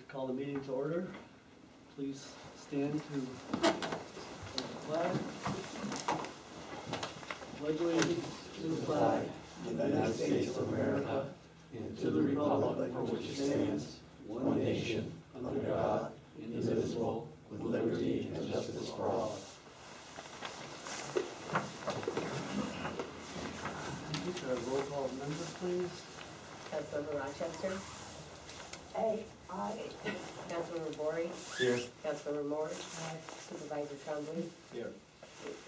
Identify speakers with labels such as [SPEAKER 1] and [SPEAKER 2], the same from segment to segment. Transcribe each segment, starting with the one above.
[SPEAKER 1] call the meeting to order. Please stand to the flag. Pledge allegiance to the flag of the United States of America and to the republic for which it stands, one nation, under God, indivisible, with liberty and justice for all. Roll call members, please.
[SPEAKER 2] Councilmember Rochester.
[SPEAKER 3] Aye.
[SPEAKER 2] Councilmember Bory.
[SPEAKER 1] Here.
[SPEAKER 2] Councilmember Moore. Supervisor Champlain.
[SPEAKER 1] Here.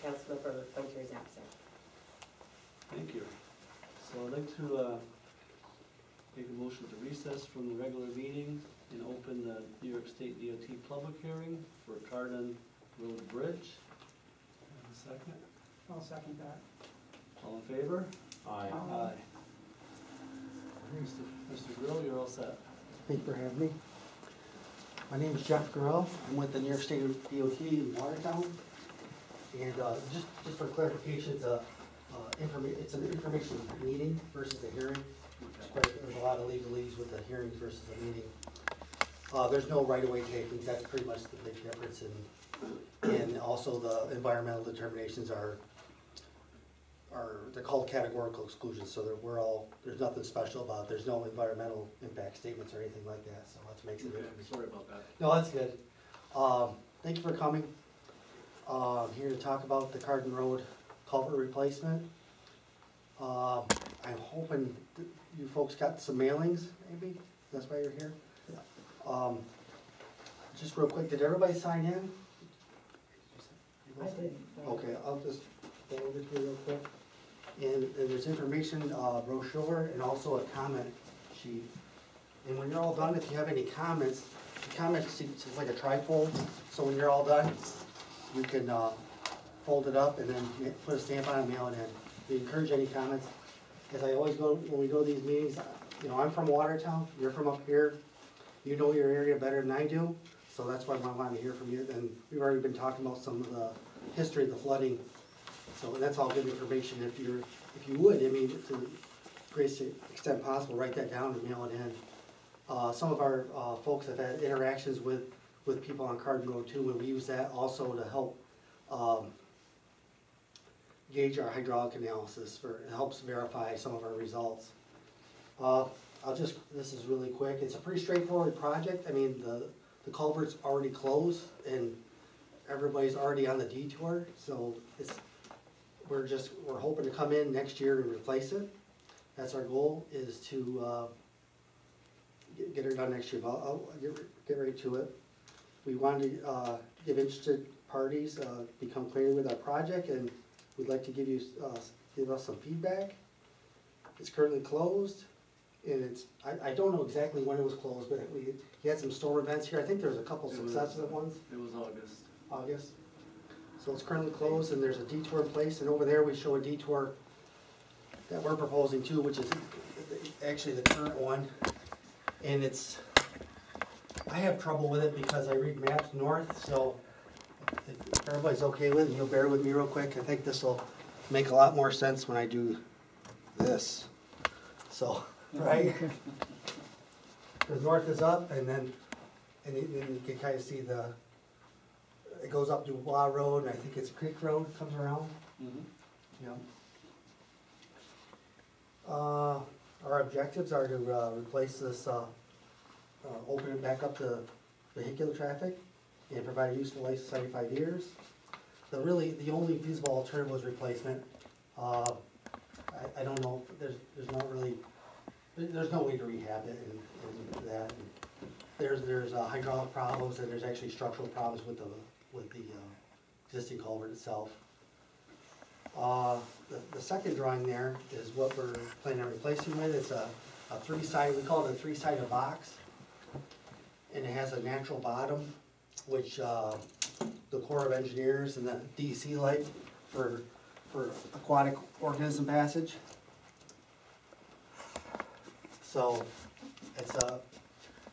[SPEAKER 2] Councilmember Hunter is absent.
[SPEAKER 1] Thank you. So I'd like to make a motion to recess from the regular meeting and open the New York State DOT public hearing for Cardin Road Bridge. Have a second?
[SPEAKER 3] I'll second that.
[SPEAKER 1] All in favor?
[SPEAKER 4] Aye.
[SPEAKER 1] Aye. Mr. Grill, you're all set.
[SPEAKER 4] Thank you for having me. My name is Jeff Grill. I'm with the New York State DOT in Watertown. And just for clarification, it's an information meeting versus a hearing. There's a lot of legalese with the hearings versus the meeting. There's no right-of-way takings. That's pretty much the big difference. And also the environmental determinations they're called categorical exclusions, so there's nothing special about it. There's no environmental impact statements or anything like that, so that makes it different.
[SPEAKER 1] Sorry about that.
[SPEAKER 4] No, that's good. Thank you for coming. I'm here to talk about the Cardin Road culvert replacement. I'm hoping you folks got some mailings, maybe? That's why you're here? Just real quick, did everybody sign in?
[SPEAKER 3] I did.
[SPEAKER 4] Okay, I'll just go over to you real quick. And there's information brochure and also a comment sheet. And when you're all done, if you have any comments, the comment sheet is like a trifold. So when you're all done, you can fold it up and then put a stamp on it and mail it in. We encourage any comments. As I always go, when we go to these meetings, I'm from Watertown, you're from up here. You know your area better than I do. So that's why I want to hear from you. And we've already been talking about some of the history of the flooding. So that's all good information. If you would, to the greatest extent possible, write that down and mail it in. Some of our folks have had interactions with people on Cardin Road too, and we use that also to help gauge our hydraulic analysis. It helps verify some of our results. This is really quick. It's a pretty straightforward project. The culvert's already closed and everybody's already on the detour, so we're hoping to come in next year and replace it. That's our goal, is to get it done next year. But I'll get right to it. We wanted to give interested parties become acquainted with our project, and we'd like to give us some feedback. It's currently closed, and I don't know exactly when it was closed, but we had some storm events here. I think there was a couple successful ones.
[SPEAKER 1] It was August.
[SPEAKER 4] August. So it's currently closed, and there's a detour in place, and over there we show a detour that we're proposing too, which is actually the current one. And I have trouble with it because I read maps north, so if everybody's okay with it, you'll bear with me real quick. I think this will make a lot more sense when I do this. So, right? Because north is up, and then you can kind of see it goes up Dubois Road, and I think it's Creek Road comes around. Mm-hmm. Yeah. Our objectives are to replace this, open it back up to vehicular traffic, and provide a useful life of 75 years. The only feasible alternative was replacement. I don't know. There's no way to rehab it and that. There's hydraulic problems, and there's actually structural problems with the existing culvert itself. The second drawing there is what we're planning on replacing with. It's a three-sided, we call it a three-sided box, and it has a natural bottom, which the Corps of Engineers and the DEC like for aquatic organism passage. So it's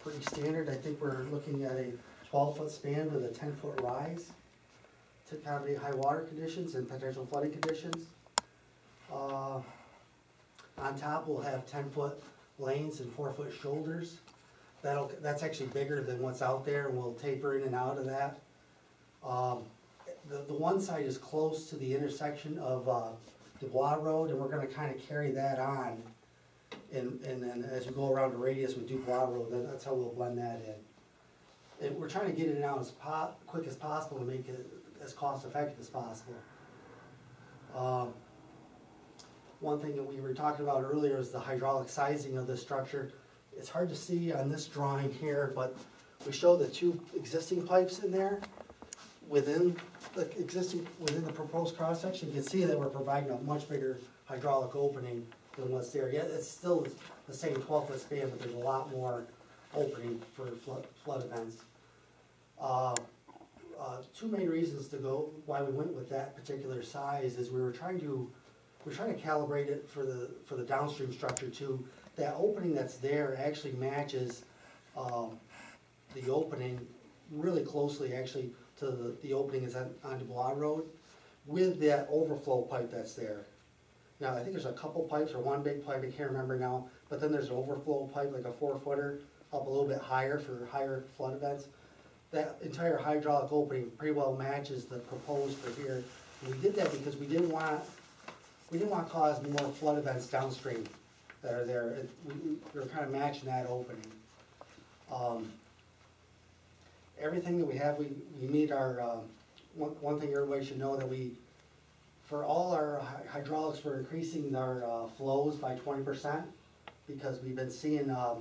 [SPEAKER 4] pretty standard. I think we're looking at a 12-foot span with a 10-foot rise to accommodate high water conditions and potential flooding conditions. On top, we'll have 10-foot lanes and 4-foot shoulders that's actually bigger than what's out there, and we'll taper in and out of that. The one side is close to the intersection of Dubois Road, and we're gonna kinda carry that on. And then as we go around the radius with Dubois Road, then that's how we'll blend that in. And we're trying to get it out as quick as possible to make it as cost effective as possible. One thing that we were talking about earlier is the hydraulic sizing of the structure. It's hard to see on this drawing here, but we show the two existing pipes in there. Within the proposed cross-section, you can see that we're providing a much bigger hydraulic opening than what's there. Yet it's still the same 12-foot span, but there's a lot more opening for flood events. Two main reasons why we went with that particular size is we're trying to calibrate it for the downstream structure too. That opening that's there actually matches the opening really closely actually to the opening is on Dubois Road with that overflow pipe that's there. Now, I think there's a couple pipes or one big pipe, I can't remember now, but then there's an overflow pipe, like a 4-footer, up a little bit higher for higher flood events. That entire hydraulic opening pretty well matches the proposed for here. And we did that because we didn't want to cause more flood events downstream that are there. We were kind of matching that opening. Everything that we have, we meet our, one thing everybody should know that for all our hydraulics, we're increasing our flows by 20% because we've been seeing our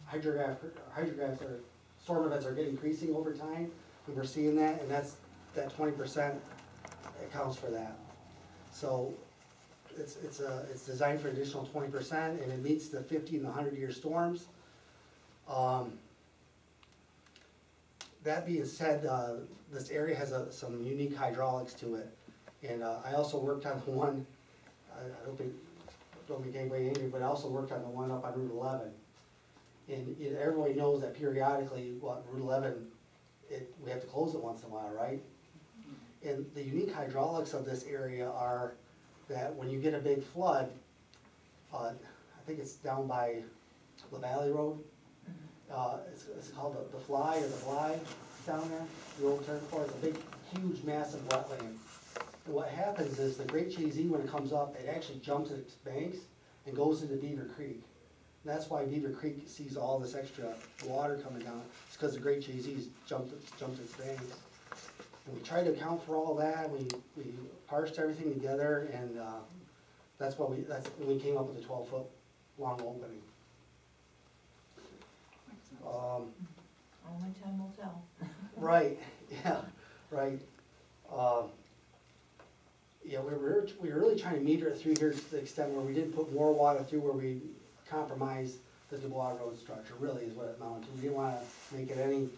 [SPEAKER 4] hydrographs or storm events are increasing over time, and we're seeing that, and that 20% accounts for that. So it's designed for additional 20%, and it meets the 50 and the 100-year storms. That being said, this area has some unique hydraulics to it, and I also worked on the one. I don't make anybody angry, but I also worked on the one up on Route 11. And everybody knows that periodically, Route 11, we have to close it once in a while, right? And the unique hydraulics of this area are that when you get a big flood, I think it's down by La Valley Road. It's called the Fly or the Fly down there, the old term for it. It's a big, huge, massive wetland. And what happens is the Great Chazy, when it comes up, it actually jumps its banks and goes into Beaver Creek. And that's why Beaver Creek sees all this extra water coming down. It's because the Great Chazy's jumped its banks. And we tried to account for all that. We parsed everything together, and that's when we came up with a 12-foot long opening.
[SPEAKER 5] Only time will tell.
[SPEAKER 4] Right, yeah, right. Yeah, we were really trying to meter it through here to the extent where we didn't put more water through where we compromised the Dubois Road structure, really is what it amounted to. We didn't want to make it any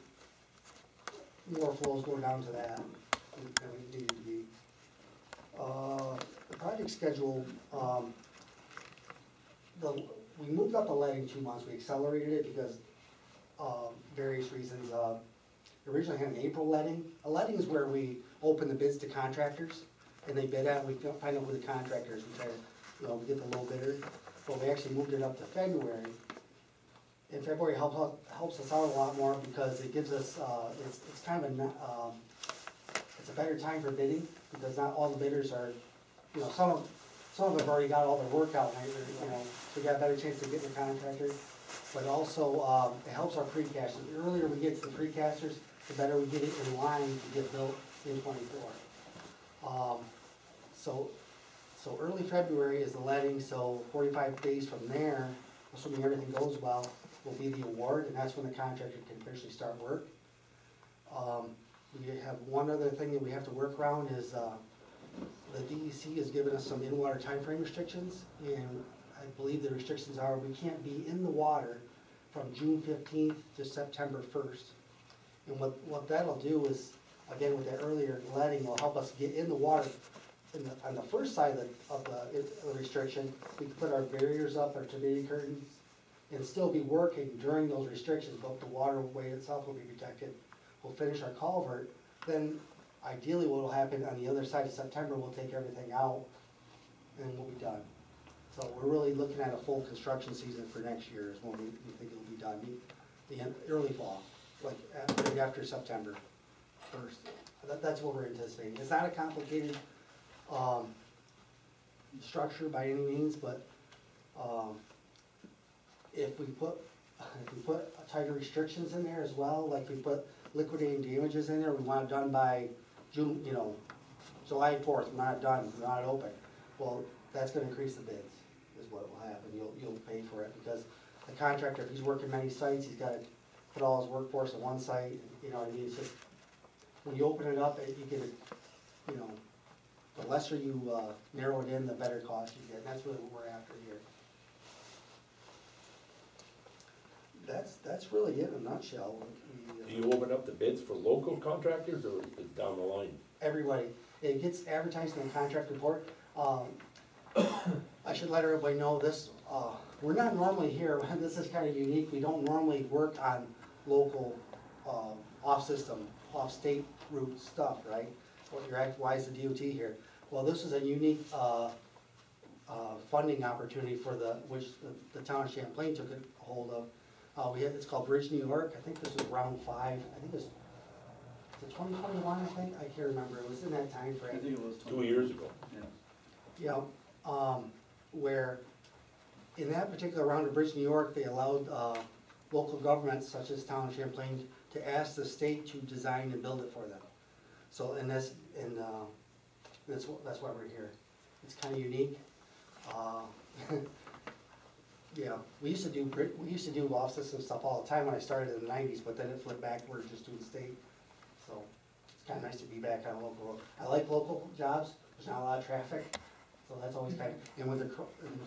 [SPEAKER 4] more flows going down to that than we needed to be. The project schedule, we moved up the letting 2 months. We accelerated it because various reasons. Originally had an April letting. A letting is where we open the bids to contractors, and they bid out. We find out who the contractors. We try to, we get the low bidder. But we actually moved it up to February. And February helps us out a lot more because it gives us. It's kind of it's a better time for bidding because not all the bidders are. Some of them have already got all their work out. So we got a better chance of getting the contractor. But also, it helps our precasters. The earlier we get to the precasters, the better we get it in line to get built in 24. So early February is the letting, so 45 days from there, assuming everything goes well, will be the award, and that's when the contractor can officially start work. We have one other thing that we have to work around is the DEC has given us some in-water timeframe restrictions, and I believe the restrictions are we can't be in the water from June 15th to September 1st. And what that'll do is, again, with that earlier letting, will help us get in the water. On the first side of the restriction, we can put our barriers up, our turbidity curtains, and still be working during those restrictions, but the waterway itself will be protected. We'll finish our culvert. Then, ideally, what will happen on the other side of September, we'll take everything out, and we'll be done. So we're really looking at a full construction season for next year is when we think it'll be done, early fall, like right after September 1st. That's what we're anticipating. It's not a complicated, structure by any means, but, if we put tighter restrictions in there as well, like we put liquidating damages in there, we want it done by June, July 4th, we're not done, we're not open. Well, that's gonna increase the bids, is what will happen, you'll pay for it, because the contractor, if he's working many sites, he's gotta put all his workforce in one site, you know what I mean, it's just, when you open it up, you get it, the lesser you, narrow it in, the better cost you get, and that's really what we're after here. That's really it in a nutshell.
[SPEAKER 5] Do you open up the bids for local contractors or is it down the line?
[SPEAKER 4] Everybody, it gets advertised in the contract report. I should let everybody know this, we're not normally here, this is kind of unique, we don't normally work on local, off-system, off-state route stuff, right? Why is the DOT here? Well, this is a unique, funding opportunity for which the town of Champlain took a hold of. It's called Bridge New York, I think this was round 5, I think it was 2021, I think, I can't remember, it was in that time frame.
[SPEAKER 1] I think it was
[SPEAKER 5] 2 years ago.
[SPEAKER 1] Yeah.
[SPEAKER 4] Where in that particular round of Bridge New York, they allowed, local governments such as town of Champlain to ask the state to design and build it for them. So, that's why we're here. It's kind of unique. Yeah, we used to do off-system stuff all the time when I started in the 90s, but then it flipped back, we're just doing state. So it's kind of nice to be back on a local road. I like local jobs, there's not a lot of traffic, so that's always kind of, and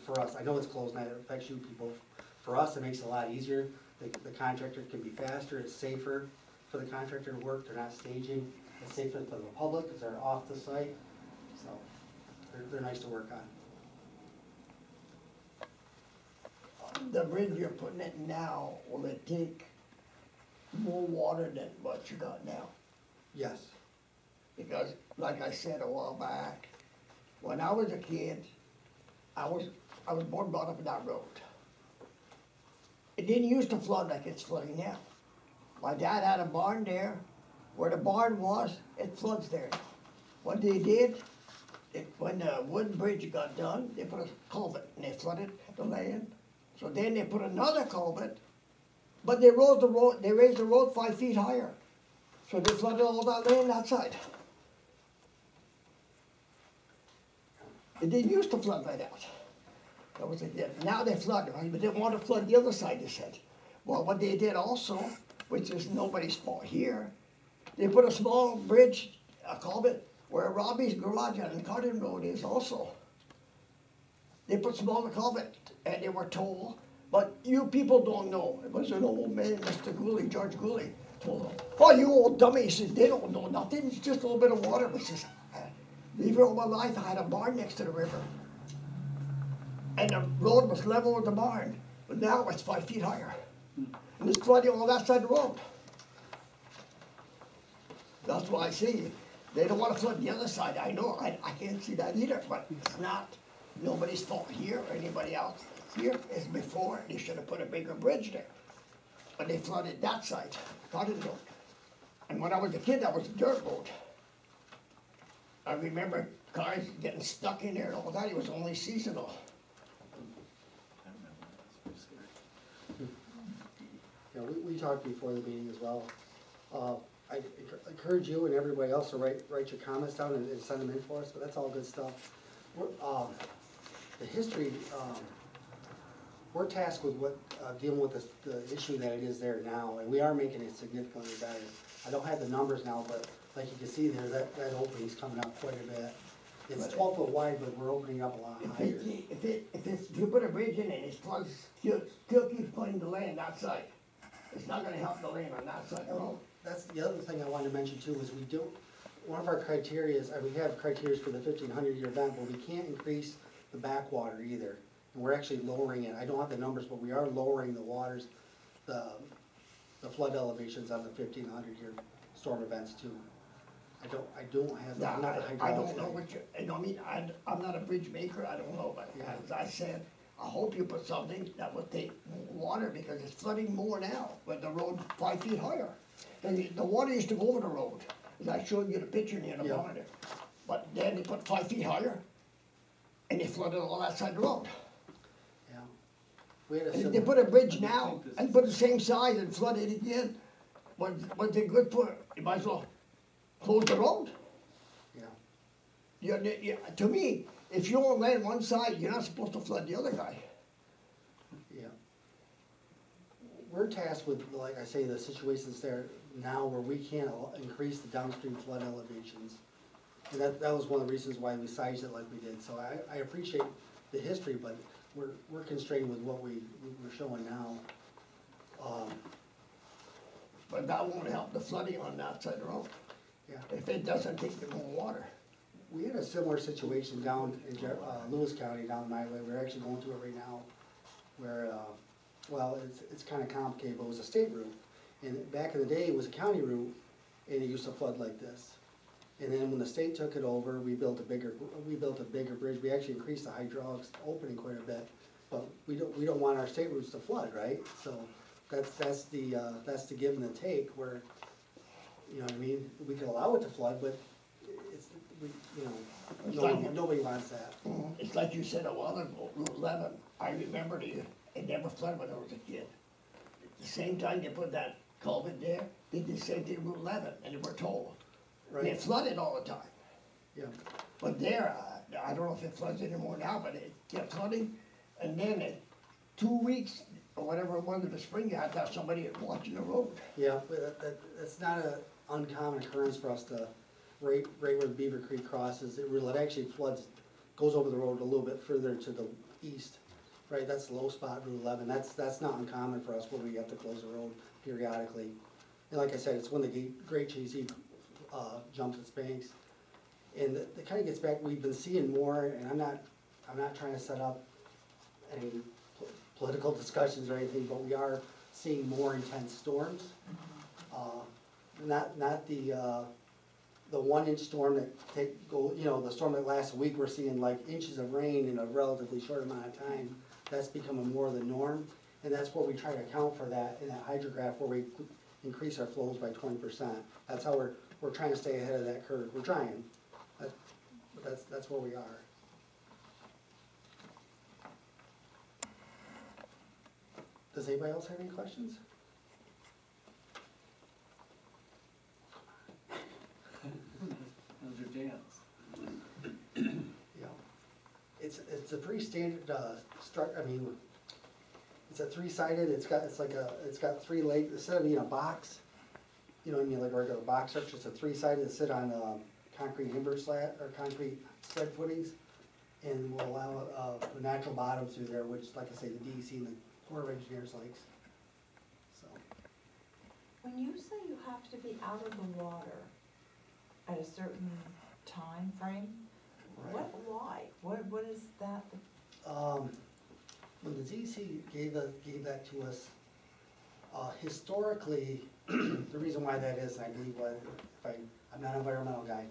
[SPEAKER 4] for us, I know it's closed, and it affects you people. For us, it makes it a lot easier. The contractor can be faster, it's safer for the contractor to work, they're not staging. It's safer for the public because they're off the site, so they're nice to work on.
[SPEAKER 6] The bridge you're putting in now, will it take more water than what you got now?
[SPEAKER 4] Yes.
[SPEAKER 6] Because, like I said a while back, when I was a kid, I was born and brought up in that road. It didn't used to flood like it's flooding now. My dad had a barn there. Where the barn was, it floods there. What they did, when the wooden bridge got done, they put a culvert and they flooded the land. So then they put another culvert, but they raised the road 5 feet higher. So they flooded all that land outside. It didn't used to flood like that. That was it. Now they flood, right? But they want to flood the other side, they said. Well, what they did also, which is nobody's fault here, they put a small bridge, a culvert, where Robbie's garage on the Cotton Road is also. They put smaller culvert, and they were told, but you people don't know. It was an old man, Mr. Gooley, George Gooley, told them, oh, you old dummy, he says, they don't know nothing, it's just a little bit of water. But he says, leave it all my life, I had a barn next to the river. And the road was level with the barn, but now it's 5 feet higher. And it's flooding on that side of the road. That's why I see, they don't want to flood the other side. I know, I can't see that either, but it's not nobody's fault here or anybody else. Here is before, they should have put a bigger bridge there. But they flooded that side, Cotton Road. And when I was a kid, that was a dirt road. I remember cars getting stuck in there and all that. It was only seasonal.
[SPEAKER 4] Yeah, we talked before the meeting as well. I encourage you and everybody else to write your comments down and send them in for us, but that's all good stuff. The history, we're tasked with dealing with the issue that it is there now, and we are making it significantly better. I don't have the numbers now, but like you can see there, that opening's coming up quite a bit. It's 12 foot wide, but we're opening up a lot higher.
[SPEAKER 6] If you put a bridge in it, it floods, still keeps flooding the land outside. It's not gonna help the land on that side at all.
[SPEAKER 4] That's the other thing I wanted to mention too, is one of our criteria is, we have criteria for the 1,500-year event, but we can't increase the backwater either. And we're actually lowering it. I don't have the numbers, but we are lowering the waters, the flood elevations on the 1,500-year storm events too. I don't have,
[SPEAKER 6] Now,
[SPEAKER 4] I'm not a
[SPEAKER 6] I
[SPEAKER 4] hydraulics
[SPEAKER 6] don't know
[SPEAKER 4] guy.
[SPEAKER 6] what you, I don't mean, I'm not a bridge maker, I don't know, but
[SPEAKER 4] Yeah.
[SPEAKER 6] as I said, I hope you put something that will take water, because it's flooding more now, with the road 5 feet higher. And the water used to go over the road, as I showed you the picture near the
[SPEAKER 4] Yeah.
[SPEAKER 6] barn there. But then they put 5 feet higher, and they flooded all that side of the road.
[SPEAKER 4] Yeah. We had a
[SPEAKER 6] And if
[SPEAKER 4] similar.
[SPEAKER 6] they put a bridge
[SPEAKER 1] I
[SPEAKER 6] now,
[SPEAKER 1] think this
[SPEAKER 6] and
[SPEAKER 1] is-
[SPEAKER 6] put the same size and flood it again, what's it good for? You might as well close the road.
[SPEAKER 4] Yeah.
[SPEAKER 6] To me, if you're on land one side, you're not supposed to flood the other guy.
[SPEAKER 4] Yeah. We're tasked with, like I say, the situations there now where we can't increase the downstream flood elevations. And that was one of the reasons why we sized it like we did. So I appreciate the history, but we're constrained with what we're showing now.
[SPEAKER 6] But that won't help the flooding on that side of the road,
[SPEAKER 4] Yeah.
[SPEAKER 6] if it doesn't take the more water.
[SPEAKER 4] We had a similar situation down in Lewis County, down my way. We're actually going through it right now, where, well, it's kind of complicated, but it was a state route. And back in the day, it was a county route, and it used to flood like this. And then when the state took it over, we built a bigger bridge. We actually increased the hydraulics opening quite a bit. But we don't want our state routes to flood, right? So that's the give and the take, where, you know what I mean? We can allow it to flood, but it's,
[SPEAKER 6] It's like-
[SPEAKER 4] nobody wants that.
[SPEAKER 6] It's like you said a while ago, Route 11, I remember it never flooded when I was a kid. At the same time they put that culvert there, they did the same thing Route 11, and they were told. And it
[SPEAKER 4] Right,
[SPEAKER 6] flooded all the time.
[SPEAKER 4] yeah,
[SPEAKER 6] But there, I don't know if it floods anymore now, but it kept flooding, and then in 2 weeks, or whatever it was in the spring, you had to have somebody watching the road.
[SPEAKER 4] yeah, but that's not an uncommon occurrence for us to, right where Beaver Creek crosses, it actually floods, goes over the road a little bit further to the east. Right, that's low spot, Route 11, that's not uncommon for us, where we have to close the road periodically. And like I said, it's when the Great Chazy jumps its banks. And it kind of gets back, we've been seeing more, and I'm not trying to set up any political discussions or anything, but we are seeing more intense storms. Not the 1-inch storm that the storm that lasts a week, we're seeing like inches of rain in a relatively short amount of time. That's becoming more the norm, and that's where we try to account for that in that hydrograph, where we increase our flows by 20%. That's how we're trying to stay ahead of that curve. We're trying, but that's where we are. Does anybody else have any questions?
[SPEAKER 1] How's your dance?
[SPEAKER 4] Yeah. It's a pretty standard, it's a three-sided, it's got 3 legs, instead of being a box, you know what I mean, like a regular box structure, it's a 3-sided, sit on, concrete timber slat, or concrete spread footings, and will allow, a natural bottom through there, which, like I say, the DEC and the Corps of Engineers likes, so.
[SPEAKER 7] When you say you have to be out of the water at a certain time frame, why? What is that?
[SPEAKER 4] When the DEC gave that to us, historically, the reason why that is, I believe, I'm not an environmental guy,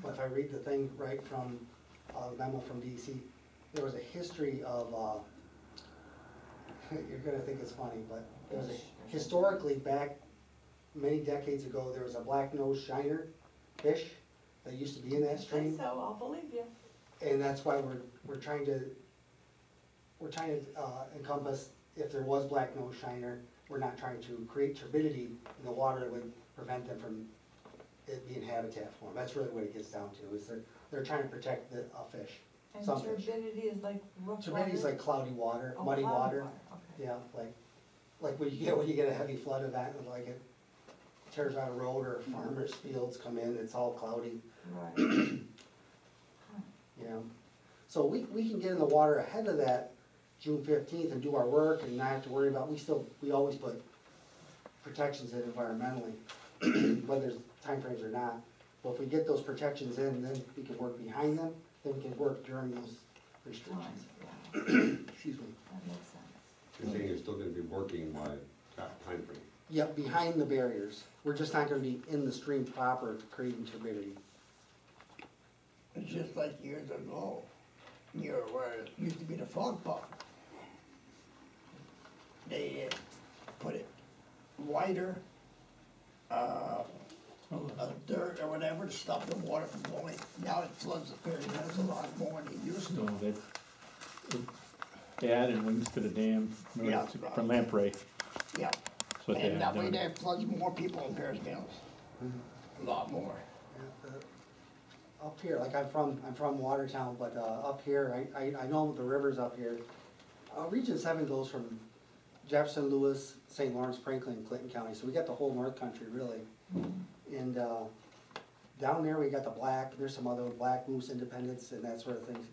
[SPEAKER 4] but if I read the thing right from, the memo from DEC, there was a history of, you're gonna think it's funny, but there was historically, back many decades ago, there was a black-nosed shiner fish that used to be in that stream.
[SPEAKER 7] So, I'll believe you.
[SPEAKER 4] And that's why we're trying to encompass, if there was black nose shiner, we're not trying to create turbidity in the water that would prevent them from it being habitat for them. That's really what it gets down to, is they're trying to protect a fish.
[SPEAKER 7] And
[SPEAKER 4] Some fish.
[SPEAKER 7] turbidity is like rough water?
[SPEAKER 4] Turbidity is like cloudy water,
[SPEAKER 7] Oh,
[SPEAKER 4] muddy
[SPEAKER 7] cloudy
[SPEAKER 4] water.
[SPEAKER 7] Okay.
[SPEAKER 4] Yeah, like when you get a heavy flood event, and like it tears out a road, or farmers' fields come in, it's all cloudy.
[SPEAKER 7] Right.
[SPEAKER 4] You know, so we can get in the water ahead of that June 15th and do our work and not have to worry about, we always put protections in environmentally, whether there's timeframes or not. But if we get those protections in, then we can work behind them, then we can work during those restrictions.
[SPEAKER 7] Time, yeah,
[SPEAKER 4] Excuse me.
[SPEAKER 7] that makes sense.
[SPEAKER 8] You're saying you're still gonna be working by that timeframe?
[SPEAKER 4] Yep, behind the barriers. We're just not gonna be in the stream proper creating turbidity.
[SPEAKER 6] It's just like years ago, near where it used to be the frog pond. They put it wider, dirt or whatever to stop the water from going. Now it floods the Perry Meadows a lot more than it used
[SPEAKER 8] No,
[SPEAKER 6] to.
[SPEAKER 8] they added wings to the dam
[SPEAKER 6] Yeah.
[SPEAKER 8] from lamprey.
[SPEAKER 6] Yeah,
[SPEAKER 8] That's what they
[SPEAKER 6] and that way
[SPEAKER 8] added.
[SPEAKER 6] that floods more people in Perry Meadows. A lot more.
[SPEAKER 4] Yeah, Up here, like I'm from Watertown, but up here, I know the rivers up here. Region 7 goes from Jefferson, Lewis, St. Lawrence, Franklin, Clinton County, so we got the whole North Country really. And down there, we got the Black, there's some other Black Moose, Independence, and that sort of thing.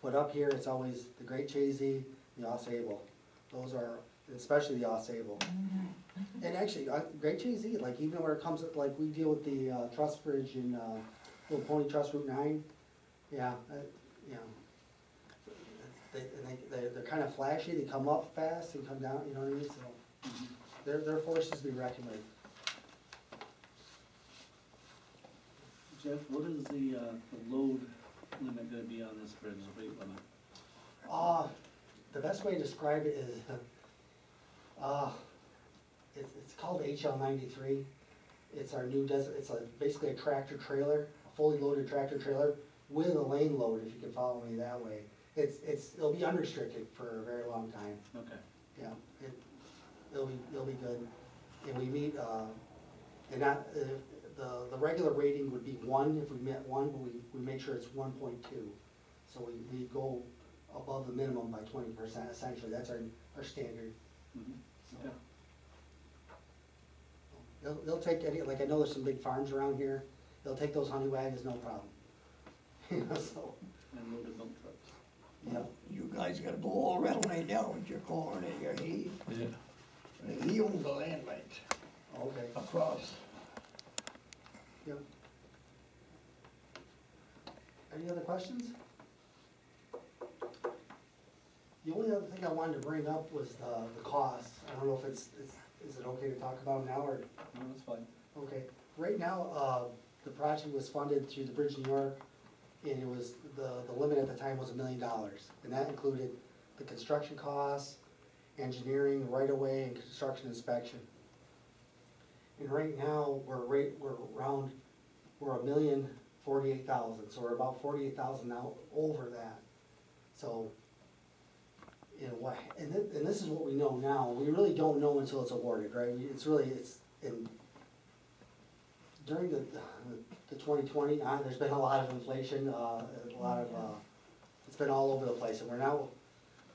[SPEAKER 4] But up here, it's always the Great Chazy, the Ausable. Those are, especially the Ausable. And actually, Great Chazy, like even where it comes, like we deal with the Truss Bridge and Little Pony Trust Route 9, yeah, you know. They're kind of flashy, they come up fast and come down, you know what I mean, so. They're forces to be reckoned with.
[SPEAKER 1] Jeff, what is the load limit gonna be on this bridge, the weight limit?
[SPEAKER 4] The best way to describe it is, it's called HL 93. It's our new it's basically a tractor trailer, a fully loaded tractor trailer with a lane load, if you can follow me that way. It'll be unrestricted for a very long time,
[SPEAKER 1] Okay.
[SPEAKER 4] yeah, it'll be good. And we meet, and that, the regular rating would be 1 if we met 1, but we make sure it's 1.2. So we go above the minimum by 20%, essentially, that's our standard.
[SPEAKER 1] Mhm.
[SPEAKER 4] So,
[SPEAKER 1] Okay.
[SPEAKER 4] they'll take any, like I know there's some big farms around here, they'll take those honey wagons, no problem. You know, so,
[SPEAKER 1] And loaded dump trucks.
[SPEAKER 4] yeah.
[SPEAKER 6] You guys gotta go all around right now with your corn and your hay.
[SPEAKER 8] Yeah.
[SPEAKER 6] And he owns the land rights
[SPEAKER 4] Okay.
[SPEAKER 6] across.
[SPEAKER 4] Yep. Any other questions? The only other thing I wanted to bring up was the cost. I don't know if is it okay to talk about now or?
[SPEAKER 1] No, that's fine.
[SPEAKER 4] Okay, right now, the project was funded through the Bridge New York, and it was, the limit at the time was $1 million. And that included the construction costs, engineering, right-of-way, and construction inspection. And right now, we're $1,048,000, so we're about 48,000 now over that. So, you know, what, and this is what we know now, we really don't know until it's awarded, right? During the 2020, there's been a lot of inflation, it's been all over the place, and we're now,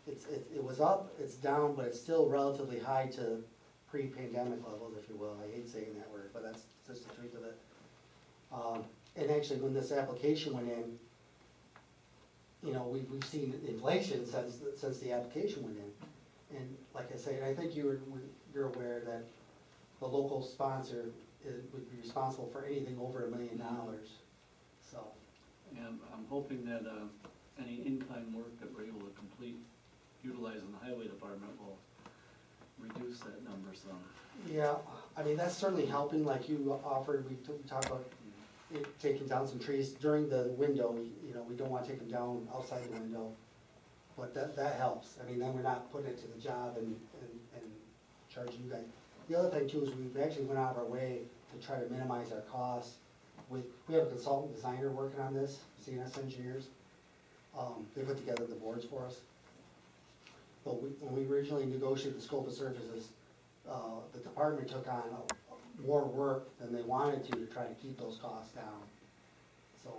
[SPEAKER 4] it was up, it's down, but it's still relatively high to pre-pandemic levels, if you will. I hate saying that word, but that's just the truth of it. And actually, when this application went in, you know, we've seen inflation since the application went in. And like I say, and I think you're aware that the local sponsor would be responsible for anything over $1 million, so.
[SPEAKER 1] And I'm hoping that any in-kind work that we're able to complete utilizing the highway department will reduce that number some.
[SPEAKER 4] Yeah, I mean, that's certainly helping, like you offered, we talked about taking down some trees during the window, you know, we don't wanna take them down outside the window. But that helps, I mean, then we're not putting it to the job and charging you guys. The other thing too is we've actually went out of our way to try to minimize our costs. We have a consultant designer working on this, CNS Engineers. They put together the boards for us. But when we originally negotiated the scope of services, the department took on more work than they wanted to try to keep those costs down. So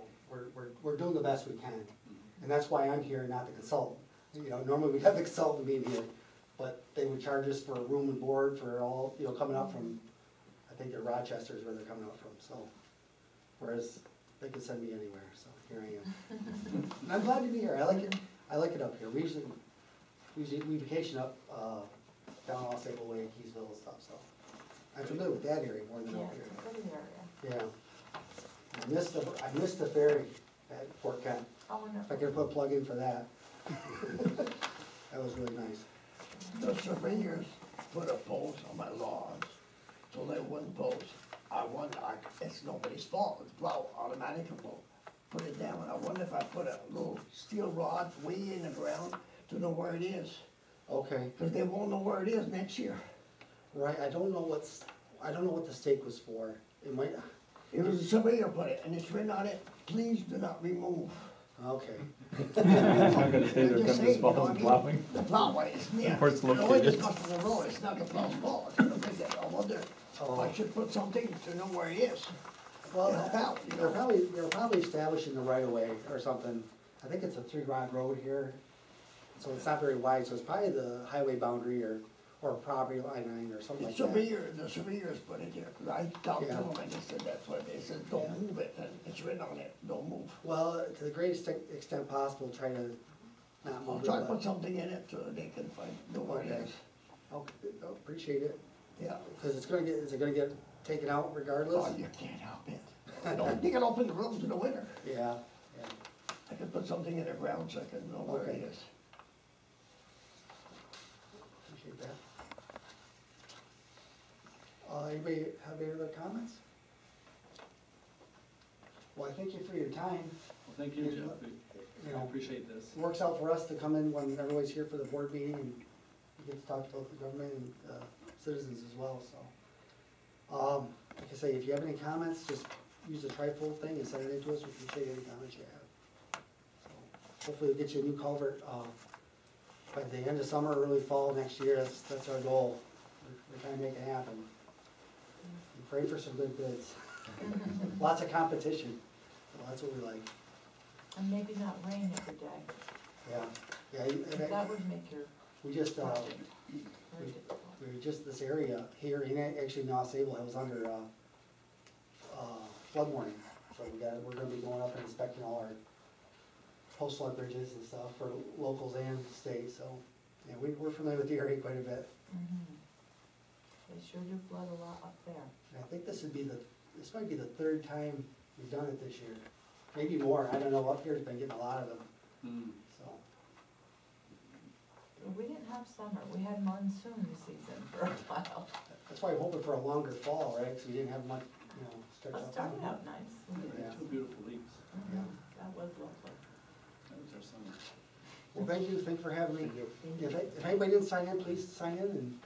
[SPEAKER 4] we're doing the best we can. And that's why I'm here, not the consultant. You know, normally we'd have the consultant being here, but they would charge us for room and board for all, you know, coming up from, I think they're Rochester is where they're coming up from, so. Whereas they could send me anywhere, so here I am. And I'm glad to be here, I like it up here. We usually vacation up, down Ausable Way, Keysville and stuff, so. I'm familiar with that area more than
[SPEAKER 7] Yeah,
[SPEAKER 4] up
[SPEAKER 7] it's
[SPEAKER 4] here.
[SPEAKER 7] a pretty area.
[SPEAKER 4] Yeah. I missed the ferry at Fort Kent.
[SPEAKER 7] Oh, no.
[SPEAKER 4] If I could put a plug in for that. That was really nice.
[SPEAKER 6] The surveyors put a post on my lawn wooden poles. It's nobody's fault, it's plow, automatic will put it down. I wonder if I put a little steel rod way in the ground to know where it is,
[SPEAKER 4] Okay,
[SPEAKER 6] cause they won't know where it is next year.
[SPEAKER 4] right, I don't know what the stake was for. It might,
[SPEAKER 6] It was a surveyor put it, and it's written on it, please do not remove.
[SPEAKER 4] okay,
[SPEAKER 8] It's not gonna say they're
[SPEAKER 6] Just
[SPEAKER 8] coming
[SPEAKER 6] saying,
[SPEAKER 8] this
[SPEAKER 6] you know
[SPEAKER 8] fall
[SPEAKER 6] what I
[SPEAKER 8] and
[SPEAKER 6] mean?
[SPEAKER 8] plowing.
[SPEAKER 6] The plow, it's, yeah,
[SPEAKER 8] Where it's
[SPEAKER 6] the way
[SPEAKER 8] located.
[SPEAKER 6] it's busted the road, it's not the plow's fault, it's gonna make that, I wonder if I should put something to know where it is.
[SPEAKER 4] well,
[SPEAKER 6] Help out, you
[SPEAKER 4] they're
[SPEAKER 6] know?
[SPEAKER 4] probably establishing the right of way or something. I think it's a 3-rod road here, so it's not very wide, so it's probably the highway boundary or property line or something like that.
[SPEAKER 6] The surveyors put it there, cause I talked to
[SPEAKER 4] Yeah.
[SPEAKER 6] them and they said that's what they said, don't move it, and it's written on it, don't move.
[SPEAKER 4] Well, to the greatest extent possible, try to not
[SPEAKER 6] I'll
[SPEAKER 4] move
[SPEAKER 6] try to
[SPEAKER 4] it.
[SPEAKER 6] put something in it so they can know where it
[SPEAKER 4] Okay.
[SPEAKER 6] is,
[SPEAKER 4] I'll appreciate it,
[SPEAKER 6] yeah.
[SPEAKER 4] because is it gonna get taken out regardless?
[SPEAKER 6] Oh, you can't help it. Don't dig it open the rooms in the winter.
[SPEAKER 4] Yeah, yeah.
[SPEAKER 6] I could put something in the ground so I can know where it
[SPEAKER 4] Okay.
[SPEAKER 6] is.
[SPEAKER 4] Appreciate that. Anybody have any other comments? Well, I thank you for your time.
[SPEAKER 1] Well, thank you, Jeff.
[SPEAKER 4] You
[SPEAKER 1] I
[SPEAKER 4] know,
[SPEAKER 1] appreciate this.
[SPEAKER 4] it works out for us to come in when everybody's here for the board meeting and we get to talk to both the government and citizens as well, so. Like I say, if you have any comments, just use the trifold thing and send it in to us. We appreciate any comments you have. So, hopefully we'll get you a new culvert, by the end of summer, early fall next year. That's our goal. We're trying to make it happen. And pray for some good bids. Lots of competition. So that's what we like.
[SPEAKER 7] And maybe not rain every day.
[SPEAKER 4] Yeah, yeah, and
[SPEAKER 7] That would make your
[SPEAKER 4] we just,
[SPEAKER 7] project very difficult.
[SPEAKER 4] we just, this area here, and actually North Sable, it was under, flood warning. So we're gonna be going up and inspecting all our post-flood bridges and stuff for locals and state, so, yeah, we're familiar with the area quite a bit.
[SPEAKER 7] Mhm. They sure do flood a lot up there.
[SPEAKER 4] And I think this might be the 3rd time we've done it this year. Maybe more, I don't know, up here's been getting a lot of them,
[SPEAKER 1] Hmm.
[SPEAKER 4] so.
[SPEAKER 7] We didn't have summer, we had monsoon season for a while.
[SPEAKER 4] That's why I'm hoping for a longer fall, right, because we didn't have much, stretch
[SPEAKER 7] It
[SPEAKER 4] out.
[SPEAKER 7] started out nice.
[SPEAKER 4] Yeah.
[SPEAKER 1] 2 beautiful weeks.
[SPEAKER 4] Yeah.
[SPEAKER 7] That was lovely.
[SPEAKER 1] That was our summer.
[SPEAKER 4] Well, thank you for having me. If anybody didn't sign in, please sign in,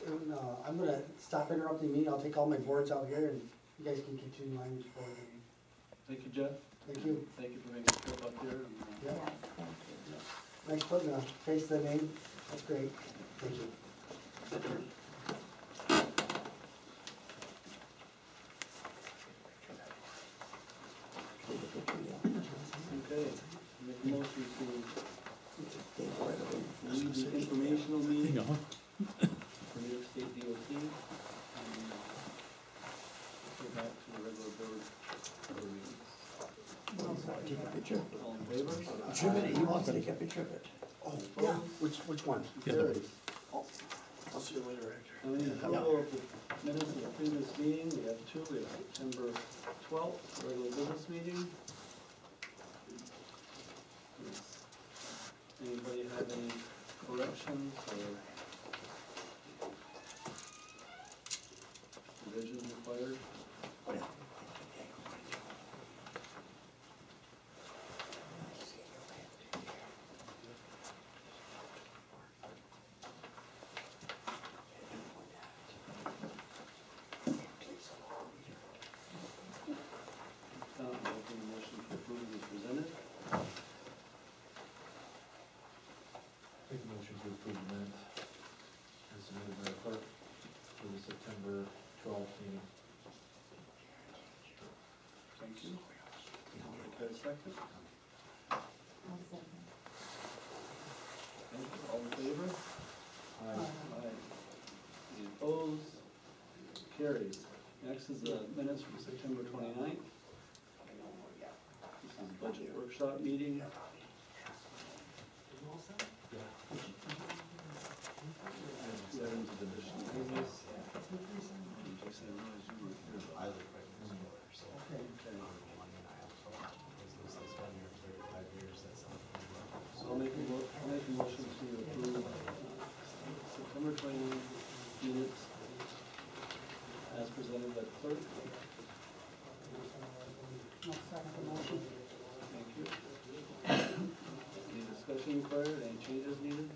[SPEAKER 4] and I'm gonna stop interrupting the meeting, I'll take all my boards out here, and you guys can continue on your board meeting.
[SPEAKER 1] Thank you, Jeff.
[SPEAKER 4] Thank you.
[SPEAKER 1] Thank you for making the trip up here. And,
[SPEAKER 4] Yeah.
[SPEAKER 7] Yes, thank you.
[SPEAKER 4] Thanks for putting a face to the name, that's great, thank you.
[SPEAKER 1] Okay, make a motion to leave the informational meeting for New York State DOT. And go back to the regular board meeting.
[SPEAKER 6] Take a picture.
[SPEAKER 1] All in favor?
[SPEAKER 6] He wants to take a picture of it.
[SPEAKER 4] Oh, yeah, which one?
[SPEAKER 1] There it is.
[SPEAKER 4] I'll see you later, Hector.
[SPEAKER 1] And we need approval of the minutes of the previous meeting. We have 2. We have September 12th, regular business meeting. Does anybody have any corrections or revisions required? Making a motion to approve as presented.
[SPEAKER 8] Make a motion to approve the minutes as submitted by the clerk for the September 12th meeting.
[SPEAKER 1] Thank you. Okay, second.
[SPEAKER 7] I'll second.
[SPEAKER 1] Thank you. All in favor?
[SPEAKER 8] Aye.
[SPEAKER 1] Aye. Any opposed? Carries. Next is the minutes from September 29th. This is the budget workshop meeting. Items of additional business. Jason, I realize you weren't here.
[SPEAKER 9] I live right next door, so.
[SPEAKER 1] Okay. So I'll make a motion to approve September 29th minutes as presented by the clerk.
[SPEAKER 3] I'll second the motion.
[SPEAKER 1] Thank you. Any discussion required, any changes needed?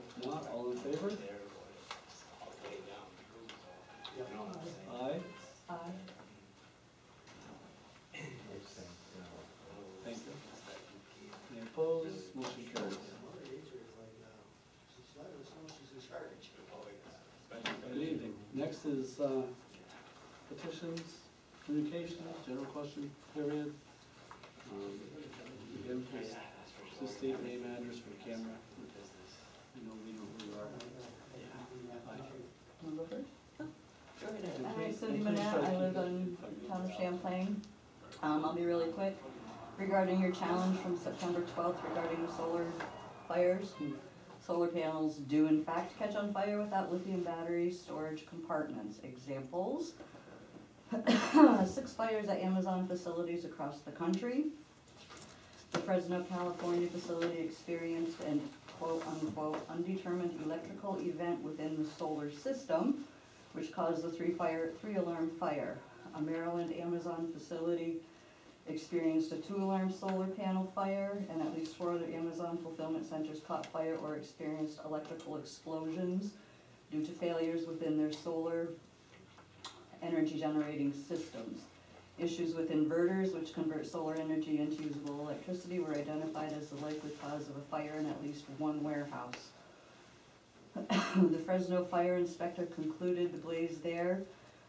[SPEAKER 1] If not, all in favor? Aye.
[SPEAKER 7] Aye.
[SPEAKER 1] Thank you. Any opposed? Motion carries. Good evening. Next is petitions, communications, general question period. Again, please just state name, address for the camera. We know who you are.
[SPEAKER 9] Wanna go first?
[SPEAKER 7] Go ahead.
[SPEAKER 1] And
[SPEAKER 9] Hi,
[SPEAKER 1] please-
[SPEAKER 9] Cindy
[SPEAKER 1] and please
[SPEAKER 9] Manette,
[SPEAKER 1] try to
[SPEAKER 9] I
[SPEAKER 1] keep
[SPEAKER 9] live
[SPEAKER 1] it-
[SPEAKER 9] in town of Champlain. I'll be really quick. Regarding your challenge from September 12th regarding the solar fires, solar panels do in fact catch on fire without lithium battery storage compartments. Examples, 6 fires at Amazon facilities across the country. The Fresno, California facility experienced an quote-unquote undetermined electrical event within the solar system, which caused a 3-alarm fire. A Maryland Amazon facility experienced a 2-alarm solar panel fire, and at least 4 other Amazon fulfillment centers caught fire or experienced electrical explosions due to failures within their solar energy generating systems. Issues with inverters, which convert solar energy into usable electricity, were identified as the likely cause of a fire in at least one warehouse. The Fresno fire inspector concluded the blaze there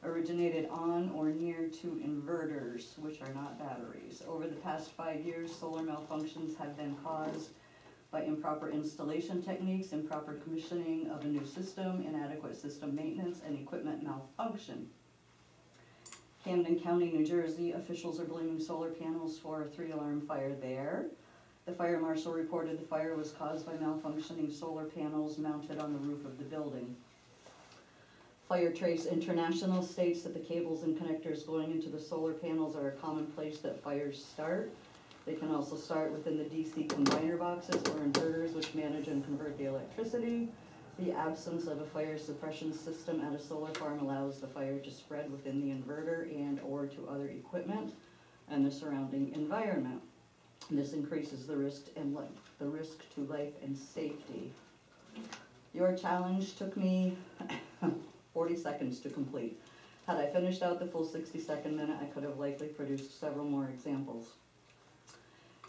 [SPEAKER 9] originated on or near to inverters, which are not batteries. Over the past 5 years, solar malfunctions have been caused by improper installation techniques, improper commissioning of a new system, inadequate system maintenance, and equipment malfunction. Camden County, New Jersey, officials are blaming solar panels for a 3-alarm fire there. The fire marshal reported the fire was caused by malfunctioning solar panels mounted on the roof of the building. FireTrace International states that the cables and connectors going into the solar panels are a common place that fires start. They can also start within the DC combiner boxes or inverters which manage and convert the electricity. The absence of a fire suppression system at a solar farm allows the fire to spread within the inverter and or to other equipment and the surrounding environment. This increases the risk to life and safety. Your challenge took me 40 seconds to complete. Had I finished out the full 60-second minute, I could have likely produced several more examples.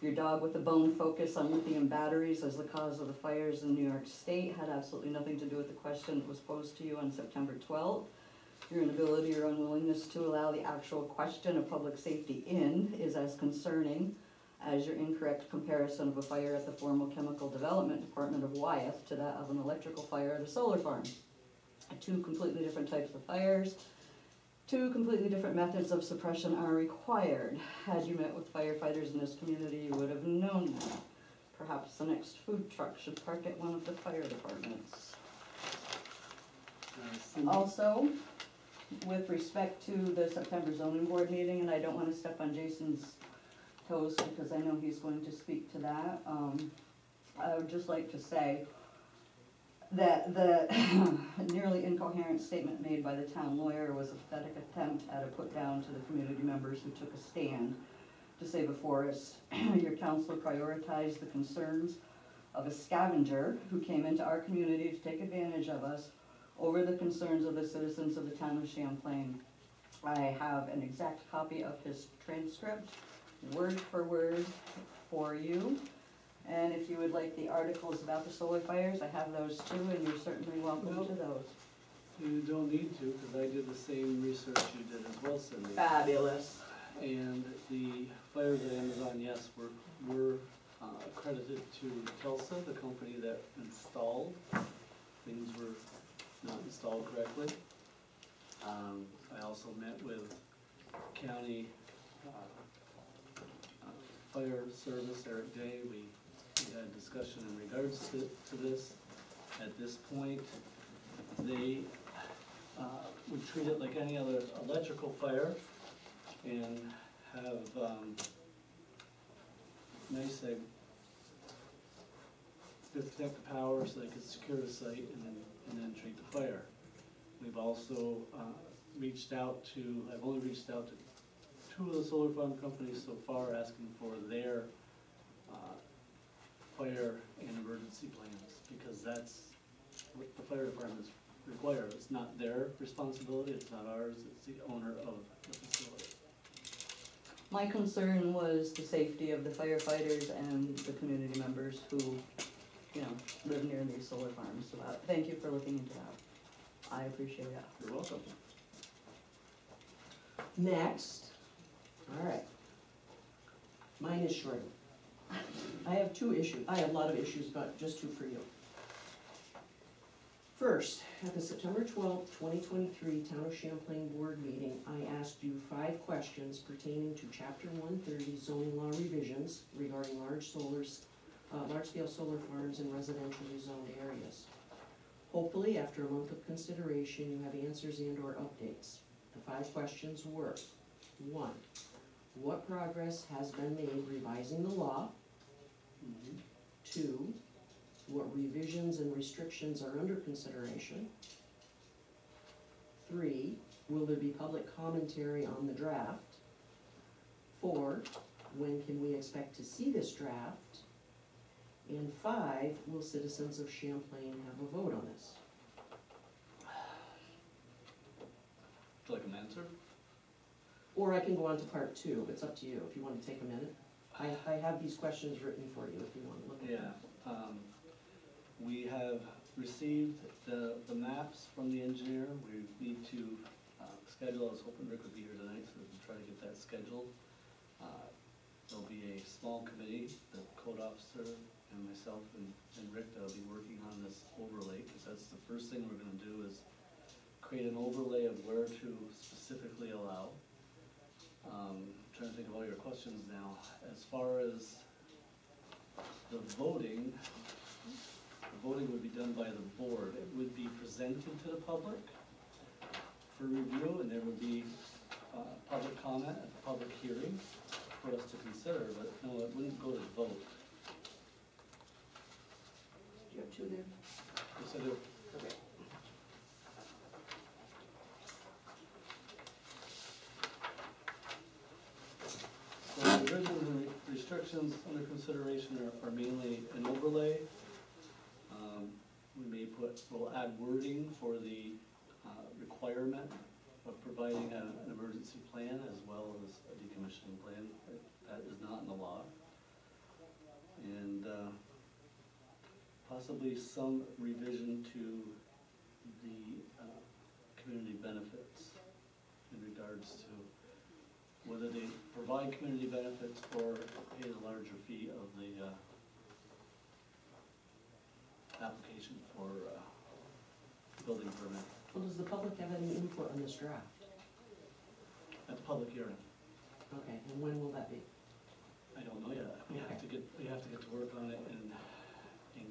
[SPEAKER 9] Your dog with the bone focus on lithium batteries as the cause of the fires in New York State had absolutely nothing to do with the question that was posed to you on September 12th. Your inability or unwillingness to allow the actual question of public safety in is as concerning as your incorrect comparison of a fire at the formal chemical development department of Wyeth to that of an electrical fire at a solar farm. 2 completely different types of fires. 2 completely different methods of suppression are required. Had you met with firefighters in this community, you would have known that. Perhaps the next food truck should park at one of the fire departments. Also, with respect to the September zoning board meeting, and I don't want to step on Jason's toes because I know he's going to speak to that, I would just like to say that the nearly incoherent statement made by the town lawyer was a pathetic attempt at a put down to the community members who took a stand to save a forest. Your counselor prioritized the concerns of a scavenger who came into our community to take advantage of us over the concerns of the citizens of the town of Champlain. I have an exact copy of his transcript, word for word, for you. And if you would like the articles about the solar fires, I have those too, and you're certainly welcome to those.
[SPEAKER 1] You don't need to, because I did the same research you did as well, Cindy.
[SPEAKER 9] Fabulous.
[SPEAKER 1] And the fires at Amazon, yes, were credited to Telsa, the company that installed. Things were not installed correctly. I also met with county fire service, Eric Day. We had a discussion in regards to this. At this point, they would treat it like any other electrical fire and have disconnect the power so they could secure the site and then treat the fire. We've also reached out to, I've only reached out to 2 of the solar farm companies so far, asking for their fire and emergency plans, because that's what the fire departments require. It's not their responsibility, it's not ours, it's the owner of the facility.
[SPEAKER 9] My concern was the safety of the firefighters and the community members who, you know, live near these solar farms. So thank you for looking into that. I appreciate it.
[SPEAKER 1] You're welcome.
[SPEAKER 10] Next, all right. Mine is short. I have 2 issues, I have a lot of issues, but just 2 for you. First, at the September 12th, 2023 Town of Champlain Board meeting, I asked you 5 questions pertaining to Chapter 130 zoning law revisions regarding large-scale solar farms in residentially zoned areas. Hopefully, after a month of consideration, you have answers and/or updates. The 5 questions were: 1, what progress has been made revising the law? 2, what revisions and restrictions are under consideration? 3, will there be public commentary on the draft? 4, when can we expect to see this draft? And 5, will citizens of Champlain have a vote on this?
[SPEAKER 1] Would you like an answer?
[SPEAKER 10] Or I can go on to part 2, it's up to you, if you wanna take a minute. I have these questions written for you if you wanna look at them.
[SPEAKER 1] Yeah, we have received the maps from the engineer. We need to schedule, I was hoping Rick would be here tonight, so we can try to get that scheduled. There'll be a small committee, the code officer and myself and Rick that'll be working on this overlay, because that's the first thing we're gonna do is create an overlay of where to specifically allow. Trying to think of all your questions now. As far as the voting would be done by the board. It would be presented to the public for review, and there would be public comment at the public hearing for us to consider, but no, it wouldn't go to vote.
[SPEAKER 10] Do you have 2 there?
[SPEAKER 1] Yes, I do.
[SPEAKER 10] Okay.
[SPEAKER 1] So the revisions and restrictions under consideration are mainly an overlay. We'll add wording for the requirement of providing an emergency plan as well as a decommissioning plan. That is not in the law. And possibly some revision to the community benefits in regards to whether they provide community benefits or pay the larger fee of the application for building permit
[SPEAKER 10] Well, does the public have any input on this draft?
[SPEAKER 1] at the public hearing.
[SPEAKER 10] Okay, and when will that be?
[SPEAKER 1] I don't know yet. We have to get to work on it and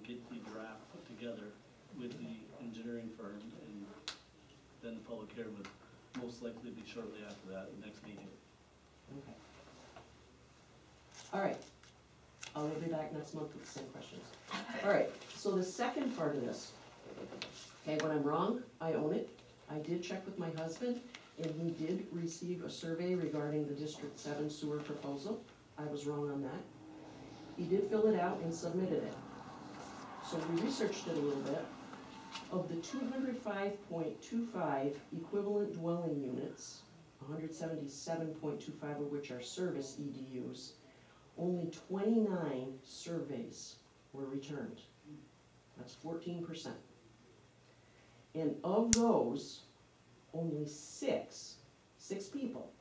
[SPEAKER 1] get the draft put together with the engineering firm, and then the public hearing would most likely be shortly after that, the next meeting.
[SPEAKER 10] Okay. All right. I will be back next month with the same questions. All right, so the second part of this, okay, when I'm wrong, I own it. I did check with my husband, and he did receive a survey regarding the District 7 sewer proposal. I was wrong on that. He did fill it out and submitted it. So we researched it a little bit. Of the 205.25 equivalent dwelling units, 177.25 of which are service EDUs, only 29 surveys were returned. That's 14%. And of those, only six people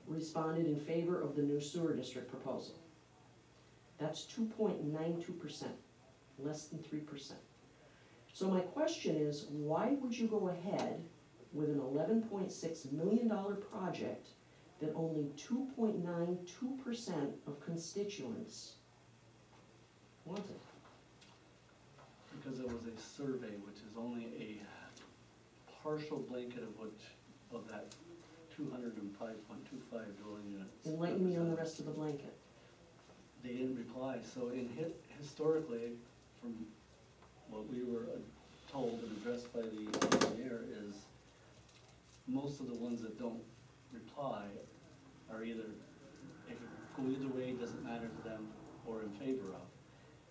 [SPEAKER 10] responded in favor of the new sewer district proposal. That's 2.92%, less than 3%. So my question is, why would you go ahead with an $11.6 million project that only 2.92% of constituents wanted?
[SPEAKER 1] Because it was a survey, which is only a partial blanket of that 205.25 dwelling units.
[SPEAKER 10] Enlighten me on the rest of the blanket.
[SPEAKER 1] They didn't reply, so historically, from what we were told and addressed by the engineer is most of the ones that don't reply are either, if it go either way, doesn't matter to them, or in favor of.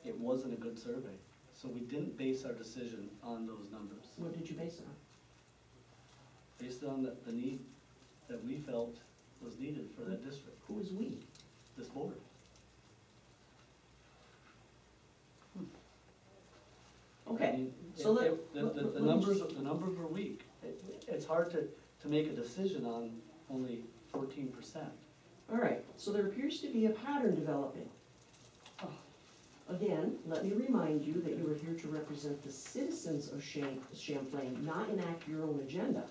[SPEAKER 1] It wasn't a good survey, so we didn't base our decision on those numbers.
[SPEAKER 10] What did you base it on?
[SPEAKER 1] Based on the need that we felt was needed for that district,
[SPEAKER 10] Who is we?
[SPEAKER 1] this board. I
[SPEAKER 10] Okay,
[SPEAKER 1] mean,
[SPEAKER 10] so
[SPEAKER 1] the numbers were weak. It's hard to make a decision on only 14%.
[SPEAKER 10] all right, so there appears to be a pattern developing. Again, let me remind you that you are here to represent the citizens of Champlain, not enact your own agenda.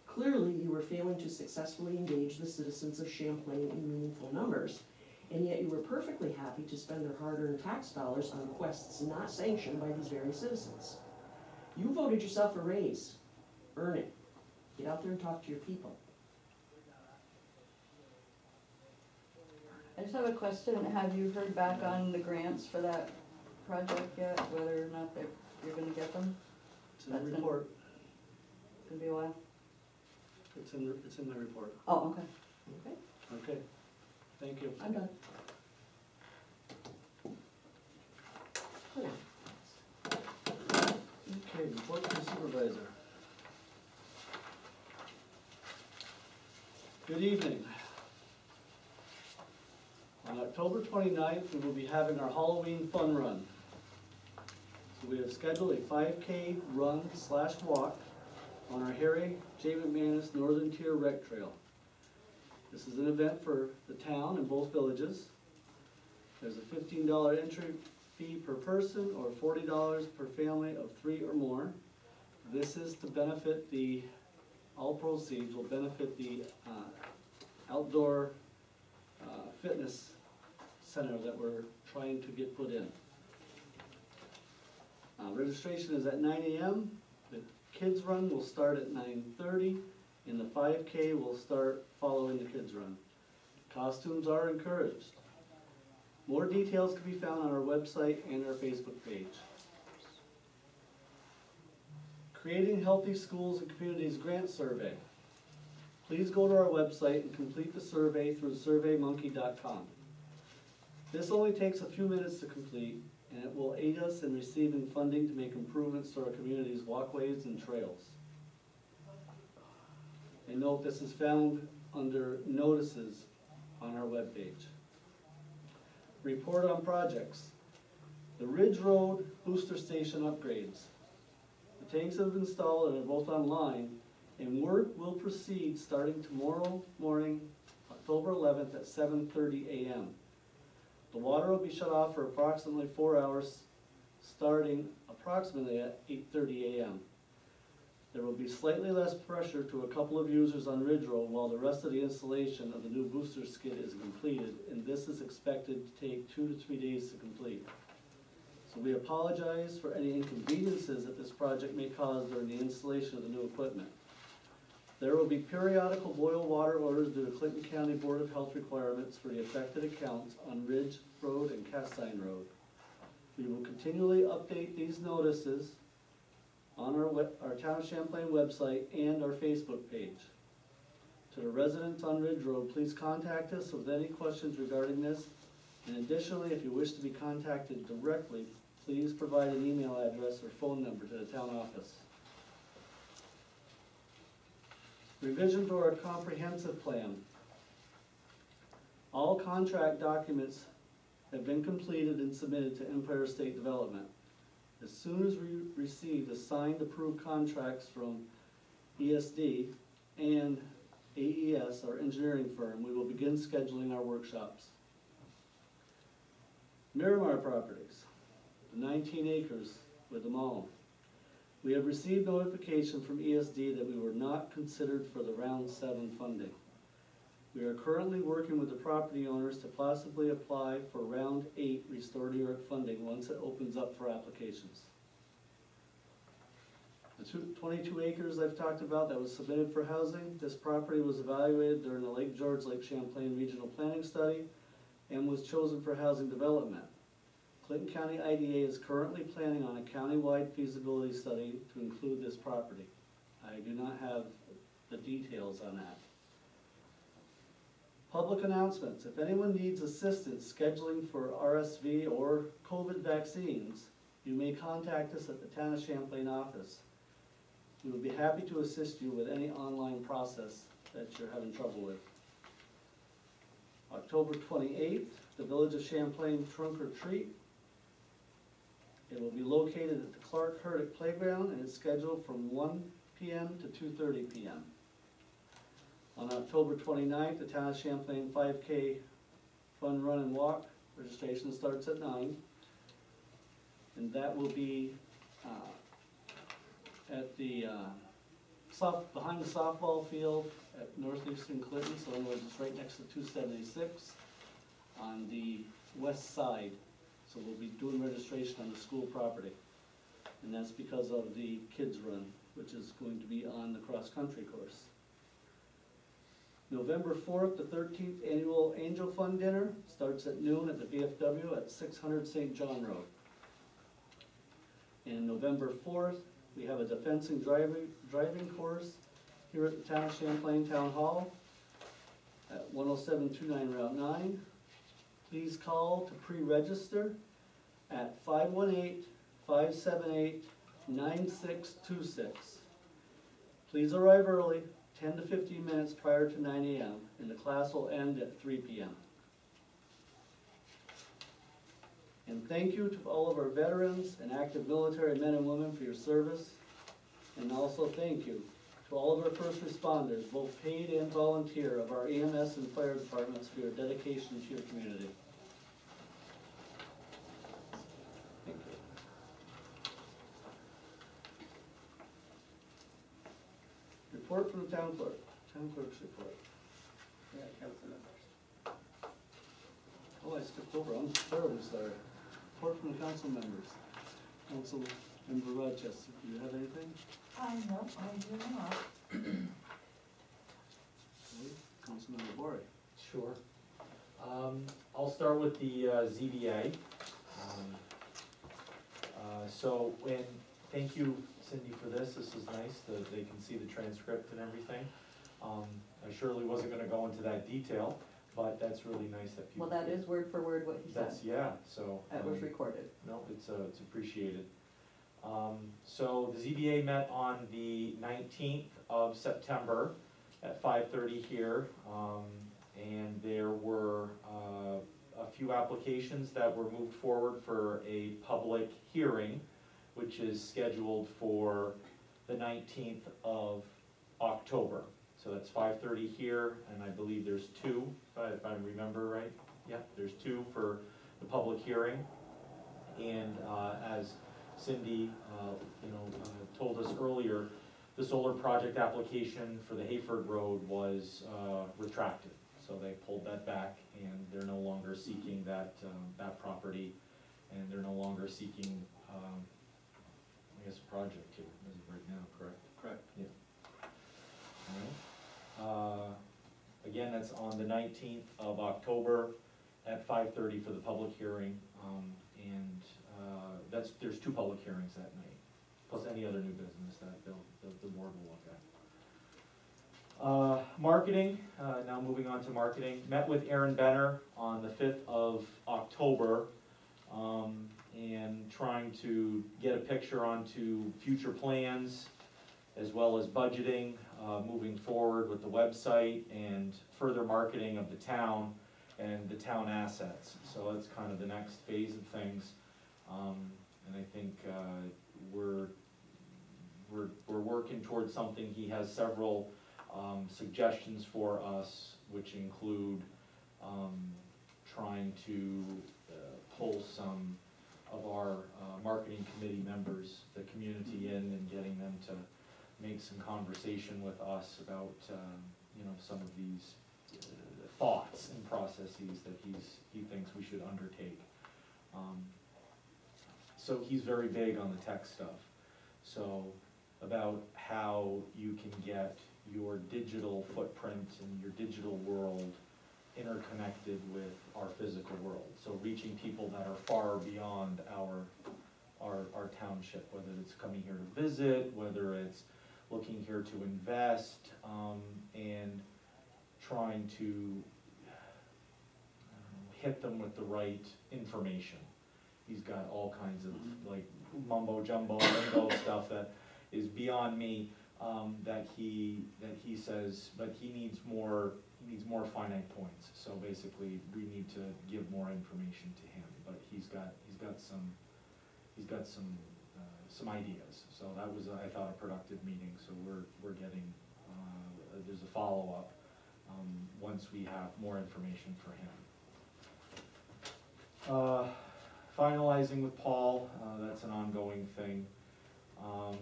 [SPEAKER 10] Clearly, you are failing to successfully engage the citizens of Champlain in meaningful numbers, and yet you were perfectly happy to spend their hard-earned tax dollars on quests not sanctioned by these very citizens. You voted yourself a raise. Earn it. Get out there and talk to your people.
[SPEAKER 9] I just have a question, have you heard back on the grants for that project yet, whether or not you're gonna get them?
[SPEAKER 1] It's in the report.
[SPEAKER 9] Gonna be a while?
[SPEAKER 1] It's in my report.
[SPEAKER 9] Oh, okay.
[SPEAKER 10] Okay,
[SPEAKER 1] Okay, thank you.
[SPEAKER 10] I'm done. For now.
[SPEAKER 1] Okay, report from the supervisor. Good evening. On October 29th, we will be having our Halloween fun run. So we have scheduled a 5K run/walk on our Harry J. McManus Northern Tier Rec Trail. This is an event for the town and both villages. There's a $15 entry fee per person or $40 per family of 3 or more. This is to benefit all proceeds will benefit the outdoor fitness center that we're trying to get put in. Registration is at 9 a.m. The kids run will start at 9:30 and the 5K will start following the kids run. Costumes are encouraged. More details can be found on our website and our Facebook page. Creating Healthy Schools and Communities Grant Survey. Please go to our website and complete the survey through surveymonkey.com. This only takes a few minutes to complete, and it will aid us in receiving funding to make improvements to our community's walkways and trails. And note, this is found under notices on our webpage. Report on projects. The Ridge Road Booster Station upgrades. The tanks have been installed and are both online, and work will proceed starting tomorrow morning, October 11th at 7:30 a.m. The water will be shut off for approximately 4 hours, starting approximately at 8:30 a.m. There will be slightly less pressure to a couple of users on Ridge Road while the rest of the installation of the new booster skid is completed, and this is expected to take 2 to 3 days to complete. So we apologize for any inconveniences that this project may cause during the installation of the new equipment. There will be periodical boil water orders due to Clinton County Board of Health requirements for the affected accounts on Ridge Road and Castine Road. We will continually update these notices on our Town of Champlain website and our Facebook page. To the residents on Ridge Road, please contact us with any questions regarding this. And additionally, if you wish to be contacted directly, please provide an email address or phone number to the town office. Revision to our comprehensive plan. All contract documents have been completed and submitted to Empire State Development. As soon as we receive the signed approved contracts from ESD and AES, our engineering firm, we will begin scheduling our workshops. Miramar Properties, the 19 acres with them all. We have received notification from ESD that we were not considered for the Round 7 funding. We are currently working with the property owners to possibly apply for Round 8 Restore New York funding once it opens up for applications. The 22 acres I've talked about that was submitted for housing, this property was evaluated during the Lake George, Lake Champlain Regional Planning Study and was chosen for housing development. Clinton County IDA is currently planning on a countywide feasibility study to include this property. I do not have the details on that. Public announcements. If anyone needs assistance scheduling for RSV or COVID vaccines, you may contact us at the Town of Champlain office. We would be happy to assist you with any online process that you're having trouble with. October 28th, the Village of Champlain Trunk or Treat. It will be located at the Clark Hurdick Playground and is scheduled from 1 p.m. to 2:30 p.m. On October 29th, the Town of Champlain 5K Fun Run and Walk registration starts at 9. And that will be at the behind the softball field at northeastern Clinton, so in other words, it's right next to 276 on the west side. So we'll be doing registration on the school property. And that's because of the kids run, which is going to be on the cross-country course. November 4th, the 13th Annual Angel Fund Dinner starts at noon at the VFW at 600 St. John Road. And November 4th, we have a defense and driving course here at the Town of Champlain Town Hall at 10729 Route 9. Please call to pre-register at 518-578-9626. Please arrive early, 10 to 15 minutes prior to 9 a.m., and the class will end at 3 p.m. And thank you to all of our veterans and active military men and women for your service. And also thank you to all of our first responders, both paid and volunteer, of our EMS and fire departments for your dedication to your community. Thank you. Report from the town clerk. Town clerk's report.
[SPEAKER 4] Yeah, council members.
[SPEAKER 1] Oh, I skipped over. I'm terribly sorry. Report from the council members. Council Member Rochester, do you have anything?
[SPEAKER 7] No, I do not.
[SPEAKER 1] Okay. Councilmember Bori.
[SPEAKER 8] Sure. I'll start with the ZBA. Thank you, Cindy, for this. This is nice that they can see the transcript and everything. I surely wasn't gonna go into that detail, but that's really nice that people.
[SPEAKER 9] Well, that is word for word what he said.
[SPEAKER 8] That's, yeah, so.
[SPEAKER 9] That was recorded.
[SPEAKER 8] No, it's appreciated. So the ZBA met on the 19th of September at 5:30 here, and there were a few applications that were moved forward for a public hearing, which is scheduled for the 19th of October. So that's 5:30 here, and I believe there's two, if I remember right. Yeah, there's two for the public hearing. And as Cindy, told us earlier, the solar project application for the Hayford Road was retracted. So they pulled that back, and they're no longer seeking that property, and they're no longer seeking, I guess, a project here as of right now, correct?
[SPEAKER 1] Correct.
[SPEAKER 8] Yeah. All right. Again, that's on the 19th of October at 5:30 for the public hearing, and there's two public hearings that night, plus any other new business that the board will look at. Marketing, now moving on to marketing. Met with Aaron Benner on the 5th of October, and trying to get a picture onto future plans, as well as budgeting, moving forward with the website and further marketing of the town and the town assets. So that's kind of the next phase of things. And I think we're working towards something. He has several suggestions for us, which include trying to pull some of our marketing committee members, the community in, and getting them to make some conversation with us about some of these thoughts and processes that he thinks we should undertake. So he's very big on the tech stuff. So about how you can get your digital footprint and your digital world interconnected with our physical world. So reaching people that are far beyond our township, whether it's coming here to visit, whether it's looking here to invest, and trying to hit them with the right information. He's got all kinds of like mumbo jumbo lingo stuff that is beyond me, that he says, but he needs more finite points. So basically, we need to give more information to him. But he's got some ideas. So that was, I thought, a productive meeting. So we're getting there's a follow-up once we have more information for him. Finalizing with Paul, that's an ongoing thing. I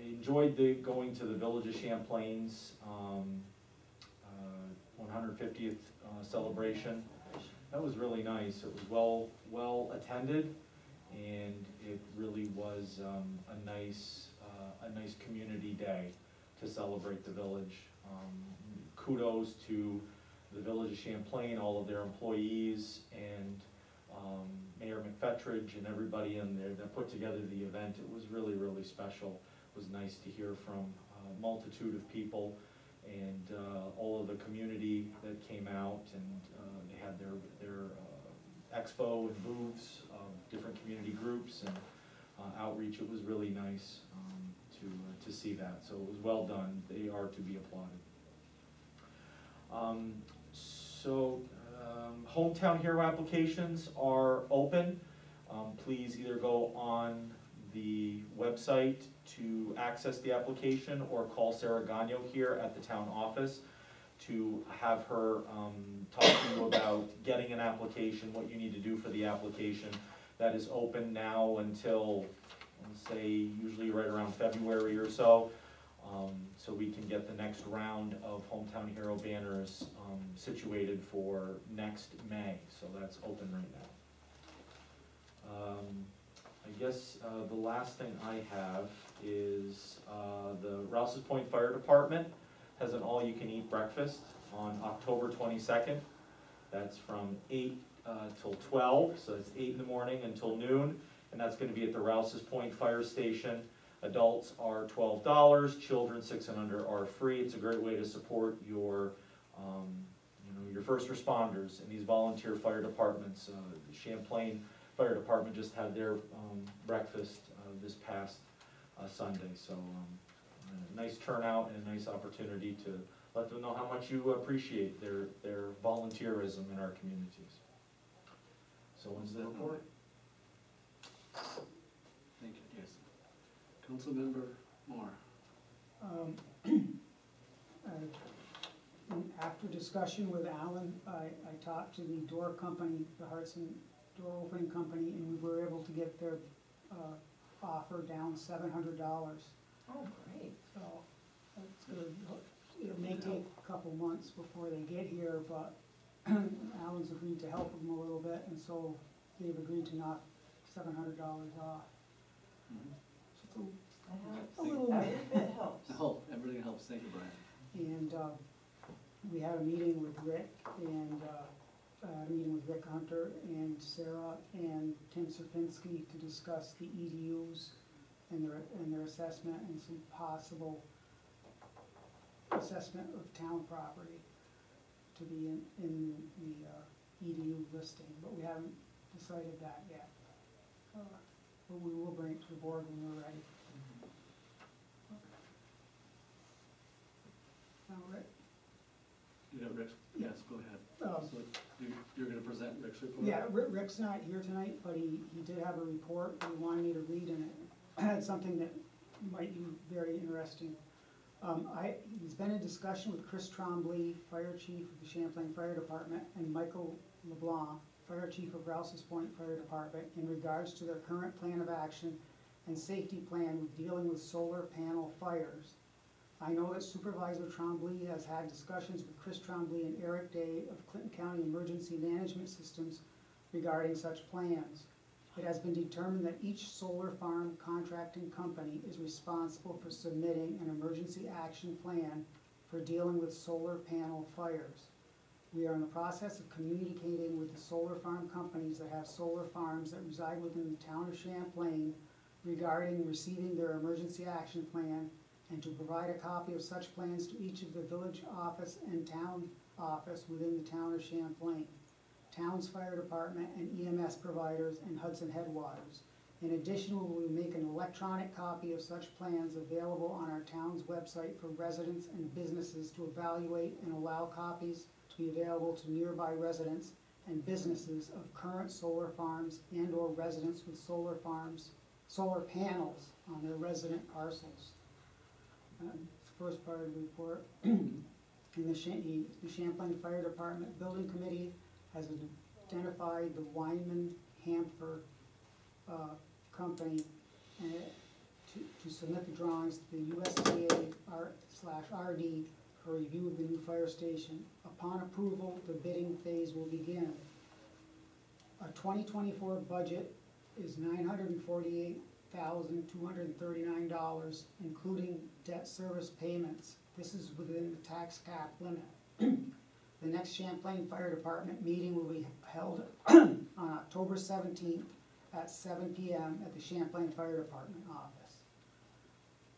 [SPEAKER 8] enjoyed going to the Village of Champlain's 150th celebration. That was really nice. It was well attended, and it really was a nice community day to celebrate the village. Kudos to the Village of Champlain, all of their employees, and Mayor McFetridge and everybody in there that put together the event. It was really, really special. It was nice to hear from a multitude of people and all of the community that came out, and they had their expo and booths of different community groups and outreach. It was really nice to see that. So it was well done. They are to be applauded. Hometown Hero applications are open. Please either go on the website to access the application or call Sarah Gagno here at the town office to have her talk to you about getting an application, what you need to do for the application. That is open now until, let's say, usually right around February or so. So we can get the next round of Hometown Hero banners situated for next May. So that's open right now. I guess the last thing I have is the Rouse's Point Fire Department has an all-you-can-eat breakfast on October 22nd. That's from 8 till 12, so it's 8 in the morning until noon, and that's going to be at the Rouse's Point Fire Station. Adults are $12, children 6 and under are free. It's a great way to support your first responders and these volunteer fire departments. The Champlain Fire Department just had their breakfast this past Sunday, so a nice turnout and a nice opportunity to let them know how much you appreciate their volunteerism in our communities. So when's the report?
[SPEAKER 1] Thank you, yes. Councilmember Moore.
[SPEAKER 3] After discussion with Alan, I talked to the door company, the Hartson Door Opening Company, and we were able to get their offer down $700.
[SPEAKER 7] Oh, great.
[SPEAKER 3] So that's good. It may take a couple months before they get here, but Alan's agreed to help them a little bit, and so they've agreed to knock $700 off. So a little
[SPEAKER 7] Every bit helps.
[SPEAKER 1] Everything helps, thank you, Brian.
[SPEAKER 3] And we had a meeting with Rick, and Rick Hunter and Sarah and Tim Serpinski to discuss the EDUs and their assessment and some possible assessment of town property to be in the EDU listing, but we haven't decided that yet. But we will bring it to the board when we're ready. All right.
[SPEAKER 1] You have Rick's, yes, go ahead. So you're gonna present Rick's report?
[SPEAKER 3] Yeah, Rick's not here tonight, but he did have a report that he wanted me to read, and it had something that might be very interesting. He's been in discussion with Chris Trombley, Fire Chief of the Champlain Fire Department, and Michael LeBlanc, Fire Chief of Rouse's Point Fire Department, in regards to their current plan of action and safety plan with dealing with solar panel fires. I know that Supervisor Trombley has had discussions with Chris Trombley and Eric Day of Clinton County Emergency Management Systems regarding such plans. It has been determined that each solar farm contracting company is responsible for submitting an emergency action plan for dealing with solar panel fires. We are in the process of communicating with the solar farm companies that have solar farms that reside within the town of Champlain regarding receiving their emergency action plan and to provide a copy of such plans to each of the village office and town office within the town of Champlain, town's fire department and EMS providers, and Hudson Headwaters. In addition, we will make an electronic copy of such plans available on our town's website for residents and businesses to evaluate, and allow copies to be available to nearby residents and businesses of current solar farms and or residents with solar farms, solar panels on their resident parcels. First part of the report. And the Champlain Fire Department Building Committee has identified the Weinman Hamper company to submit the drawings to the USDA/RD for review of the new fire station. Upon approval, the bidding phase will begin. Our 2024 budget is $948,239, including debt service payments. This is within the tax cap limit. The next Champlain Fire Department meeting will be held on October 17th at 7 p.m. at the Champlain Fire Department office.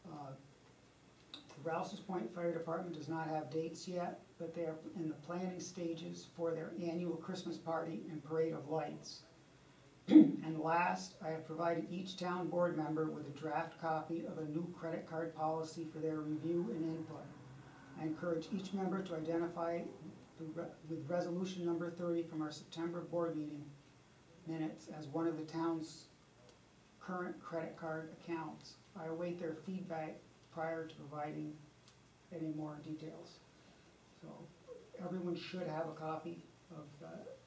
[SPEAKER 3] The Rouse's Point Fire Department does not have dates yet, but they are in the planning stages for their annual Christmas party and parade of lights. And last, I have provided each town board member with a draft copy of a new credit card policy for their review and input. I encourage each member to identify with resolution number 30 from our September board meeting minutes as one of the town's current credit card accounts. I await their feedback prior to providing any more details. So everyone should have a copy of that.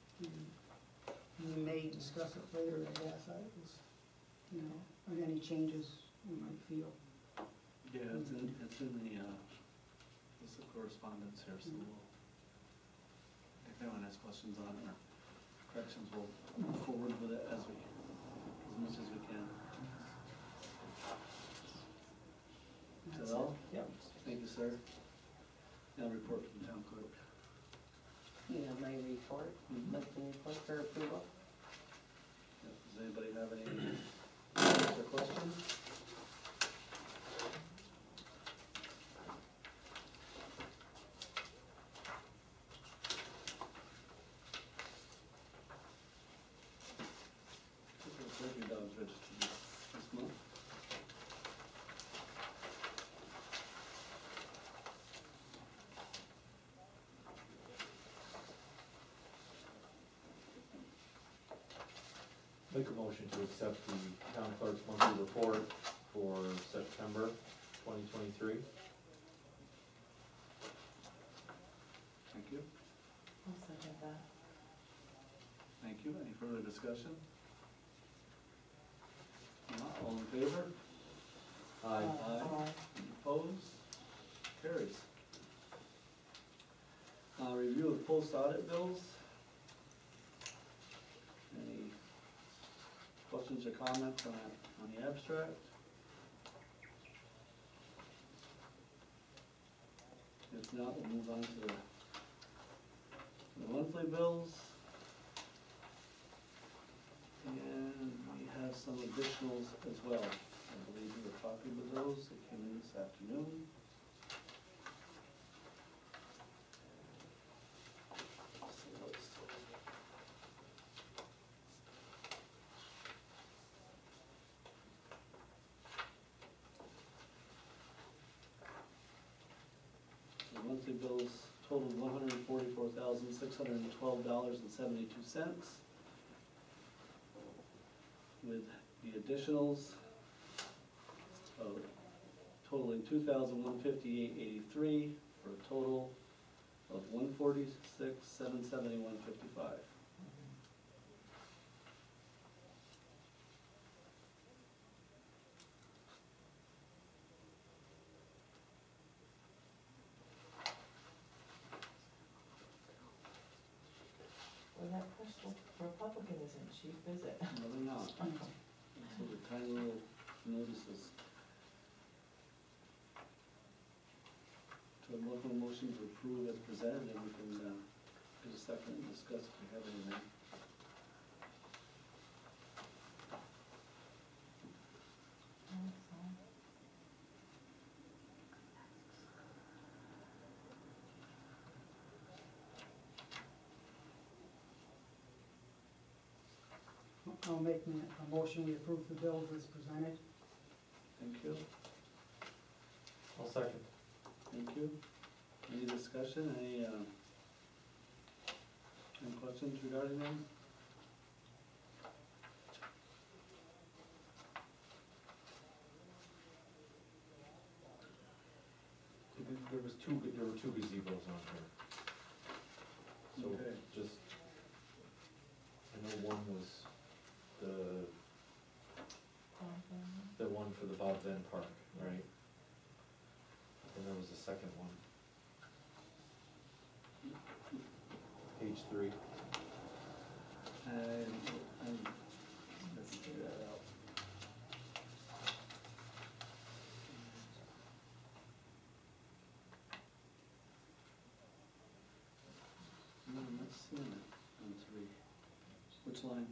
[SPEAKER 3] We may discuss it later, I guess. And any changes we might feel.
[SPEAKER 1] Yeah, it's in the, it's the correspondence here, so we'll, if anyone has questions on it or corrections, we'll move forward with it as much as we can. Is that all?
[SPEAKER 3] Yep.
[SPEAKER 1] Thank you, sir. Now report from the town clerk.
[SPEAKER 2] You have my report, monthly report for approval.
[SPEAKER 1] Does anybody have any comments or questions? Your dog's registered this month.
[SPEAKER 8] Make a motion to accept the town clerk's monthly report for September 2023.
[SPEAKER 1] Thank you.
[SPEAKER 7] I'll second that.
[SPEAKER 1] Thank you. Any further discussion? Not all in favor?
[SPEAKER 8] Aye.
[SPEAKER 1] Any opposed? Carries. Review of post audit bills. Any questions or comments on the abstract? If not, we'll move on to the monthly bills. And we have some additionals as well. I believe you were talking with those, they came in this afternoon. The monthly bills totaled $144,612.72. With the additionals totaling $2,158.83 for a total of $146,771.55.
[SPEAKER 7] Well, that first Republican isn't cheap, is it?
[SPEAKER 1] No, they're not. So the tiny little notices. To a local motion to approve as presented, and we can Take a second and discuss if you have anything.
[SPEAKER 3] I'll make a motion, we approve the bills as presented.
[SPEAKER 1] Thank you.
[SPEAKER 8] I'll second.
[SPEAKER 1] Thank you. Any discussion, any questions regarding them?
[SPEAKER 8] There were two gazebos on here. So
[SPEAKER 1] Okay.
[SPEAKER 8] just, I know one was the one for the Bob Venn Park, right? And there was the second one. Page 3.
[SPEAKER 1] Let's figure that out. No, I'm not seeing it on 3. Which line?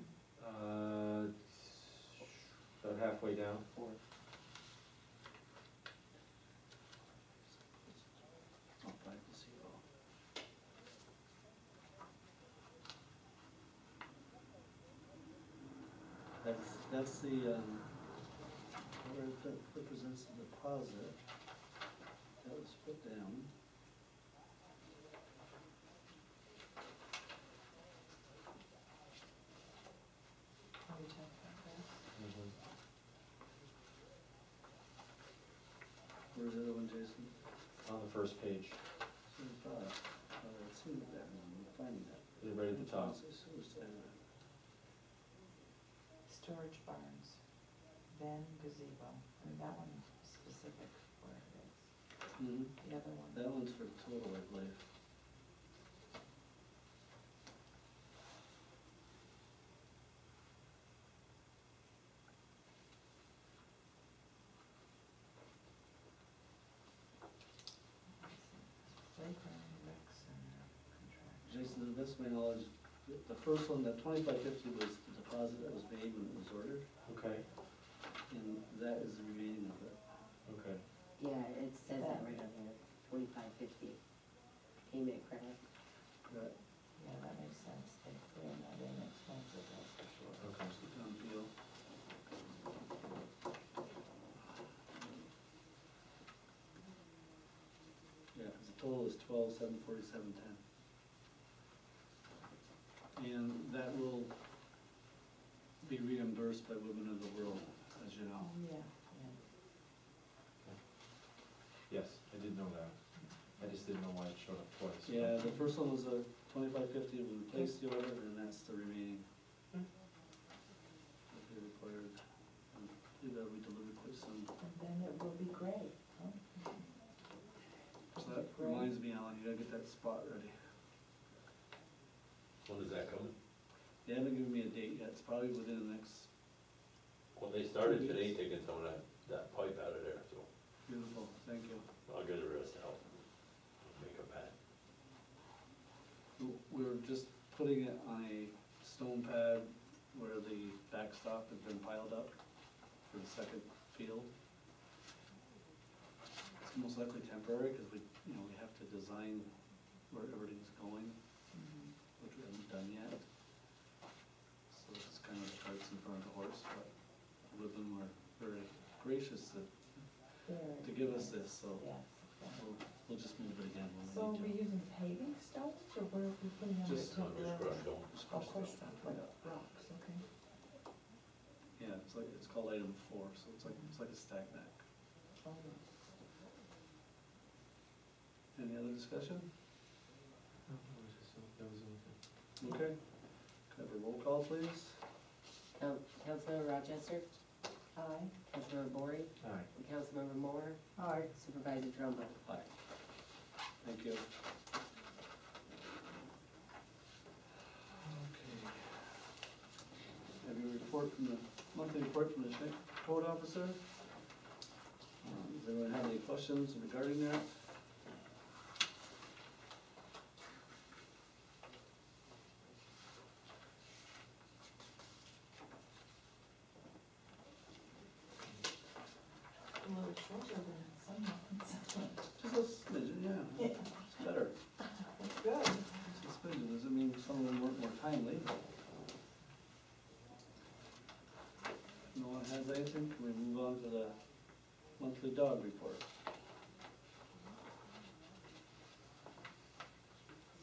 [SPEAKER 8] About halfway down.
[SPEAKER 1] 4. Oh, 5 to 0. That's the, where that represents the deposit. That was put down.
[SPEAKER 7] Are we talking about that?
[SPEAKER 1] Where's the other one, Jason?
[SPEAKER 8] On the first page,
[SPEAKER 1] So I thought, I'd seen that one, I'm finding that.
[SPEAKER 8] they're right at the top.
[SPEAKER 7] Storage barns, then gazebo, I mean, that one is specific where it is.
[SPEAKER 1] Mhm.
[SPEAKER 7] The other one.
[SPEAKER 1] That one's for total, I believe.
[SPEAKER 7] Playground, rec center, contract.
[SPEAKER 1] Jason, to the best of my knowledge, the first one, that 2550 was the deposit that was made when it was ordered,
[SPEAKER 8] Okay,
[SPEAKER 1] and that is the remaining of it.
[SPEAKER 8] okay.
[SPEAKER 2] Yeah, it says that right on there, 2550 payment credit.
[SPEAKER 1] Correct.
[SPEAKER 7] Yeah, that makes sense, they're not inexpensive, that's for sure.
[SPEAKER 8] Okay.
[SPEAKER 1] It's the town deal. Yeah, because the total is 12,747.10. And that will be reimbursed by Women of the World, as you know.
[SPEAKER 7] Oh, yeah, yeah.
[SPEAKER 8] Yes, I did know that. I just didn't know why it showed up twice.
[SPEAKER 1] Yeah, the first one was a 2550, we replaced the order, and that's the remaining. That they required. And that'll be delivered quite soon.
[SPEAKER 7] And then it will be gray, huh?
[SPEAKER 1] So that reminds me, Alan, you gotta get that spot ready.
[SPEAKER 5] When is that coming?
[SPEAKER 1] They haven't given me a date yet, it's probably within the next.
[SPEAKER 5] When they started today taking some of that pipe out of there, so
[SPEAKER 1] Beautiful, thank you.
[SPEAKER 5] I'll get the rest out. Make a pad.
[SPEAKER 1] We're just putting it on a stone pad where the backstop has been piled up for the second field. It's most likely temporary, because we have to design where everything's going, which we haven't done yet. So this is kind of the carts in front of the horse, but Woodland were very gracious to give us this, so
[SPEAKER 7] Yes.
[SPEAKER 1] we'll just move it again when
[SPEAKER 7] So are
[SPEAKER 1] we
[SPEAKER 7] we
[SPEAKER 1] need to.
[SPEAKER 7] using paving stones, or where are we putting them
[SPEAKER 1] Just-
[SPEAKER 7] temporarily?
[SPEAKER 5] crushed stone.
[SPEAKER 1] Just
[SPEAKER 7] Oh,
[SPEAKER 1] crushed
[SPEAKER 7] crushed
[SPEAKER 1] stone.
[SPEAKER 7] stone, like rocks, okay.
[SPEAKER 1] Yeah, it's called item 4, so it's like a stack back.
[SPEAKER 7] Oh,
[SPEAKER 1] Any other discussion?
[SPEAKER 8] No, that was just, that was okay.
[SPEAKER 1] Okay. Can I have a roll call, please?
[SPEAKER 2] Councilmember Rochester,
[SPEAKER 7] aye.
[SPEAKER 2] Councilmember Bory,
[SPEAKER 8] Aye.
[SPEAKER 2] and Councilmember Moore,
[SPEAKER 3] Aye.
[SPEAKER 2] Supervisor Trumbull.
[SPEAKER 1] Aye. Thank you. Okay. Have your report from the, monthly report from the code officer? Does anyone have any questions regarding that? discussion, can we move on to the monthly dog report?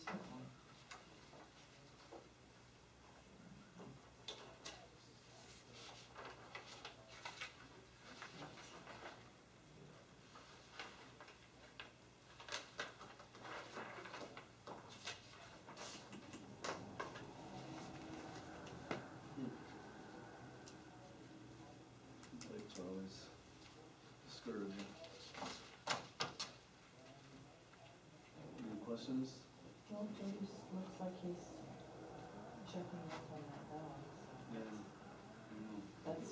[SPEAKER 7] Certainly.
[SPEAKER 1] It's always discouraging. Any questions?
[SPEAKER 7] Well, James looks like he's checking up on that dog, so
[SPEAKER 1] Yeah. I know.
[SPEAKER 7] that's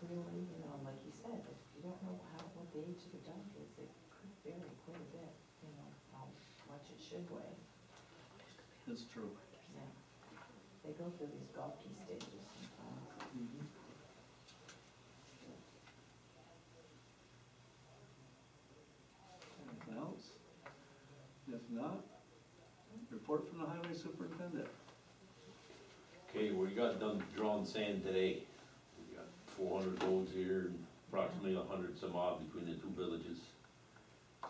[SPEAKER 7] really, you know, like you said, if you don't know what the age of the dog is, it could vary quite a bit, you know, how much it should weigh.
[SPEAKER 1] That's true.
[SPEAKER 7] Yeah. They go through these gawky stages sometimes.
[SPEAKER 1] Mhm. Anything else? If not, report from the highway superintendent.
[SPEAKER 5] Okay, we got done drawing sand today. We got 400 loads here, and approximately 100 some odd between the two villages.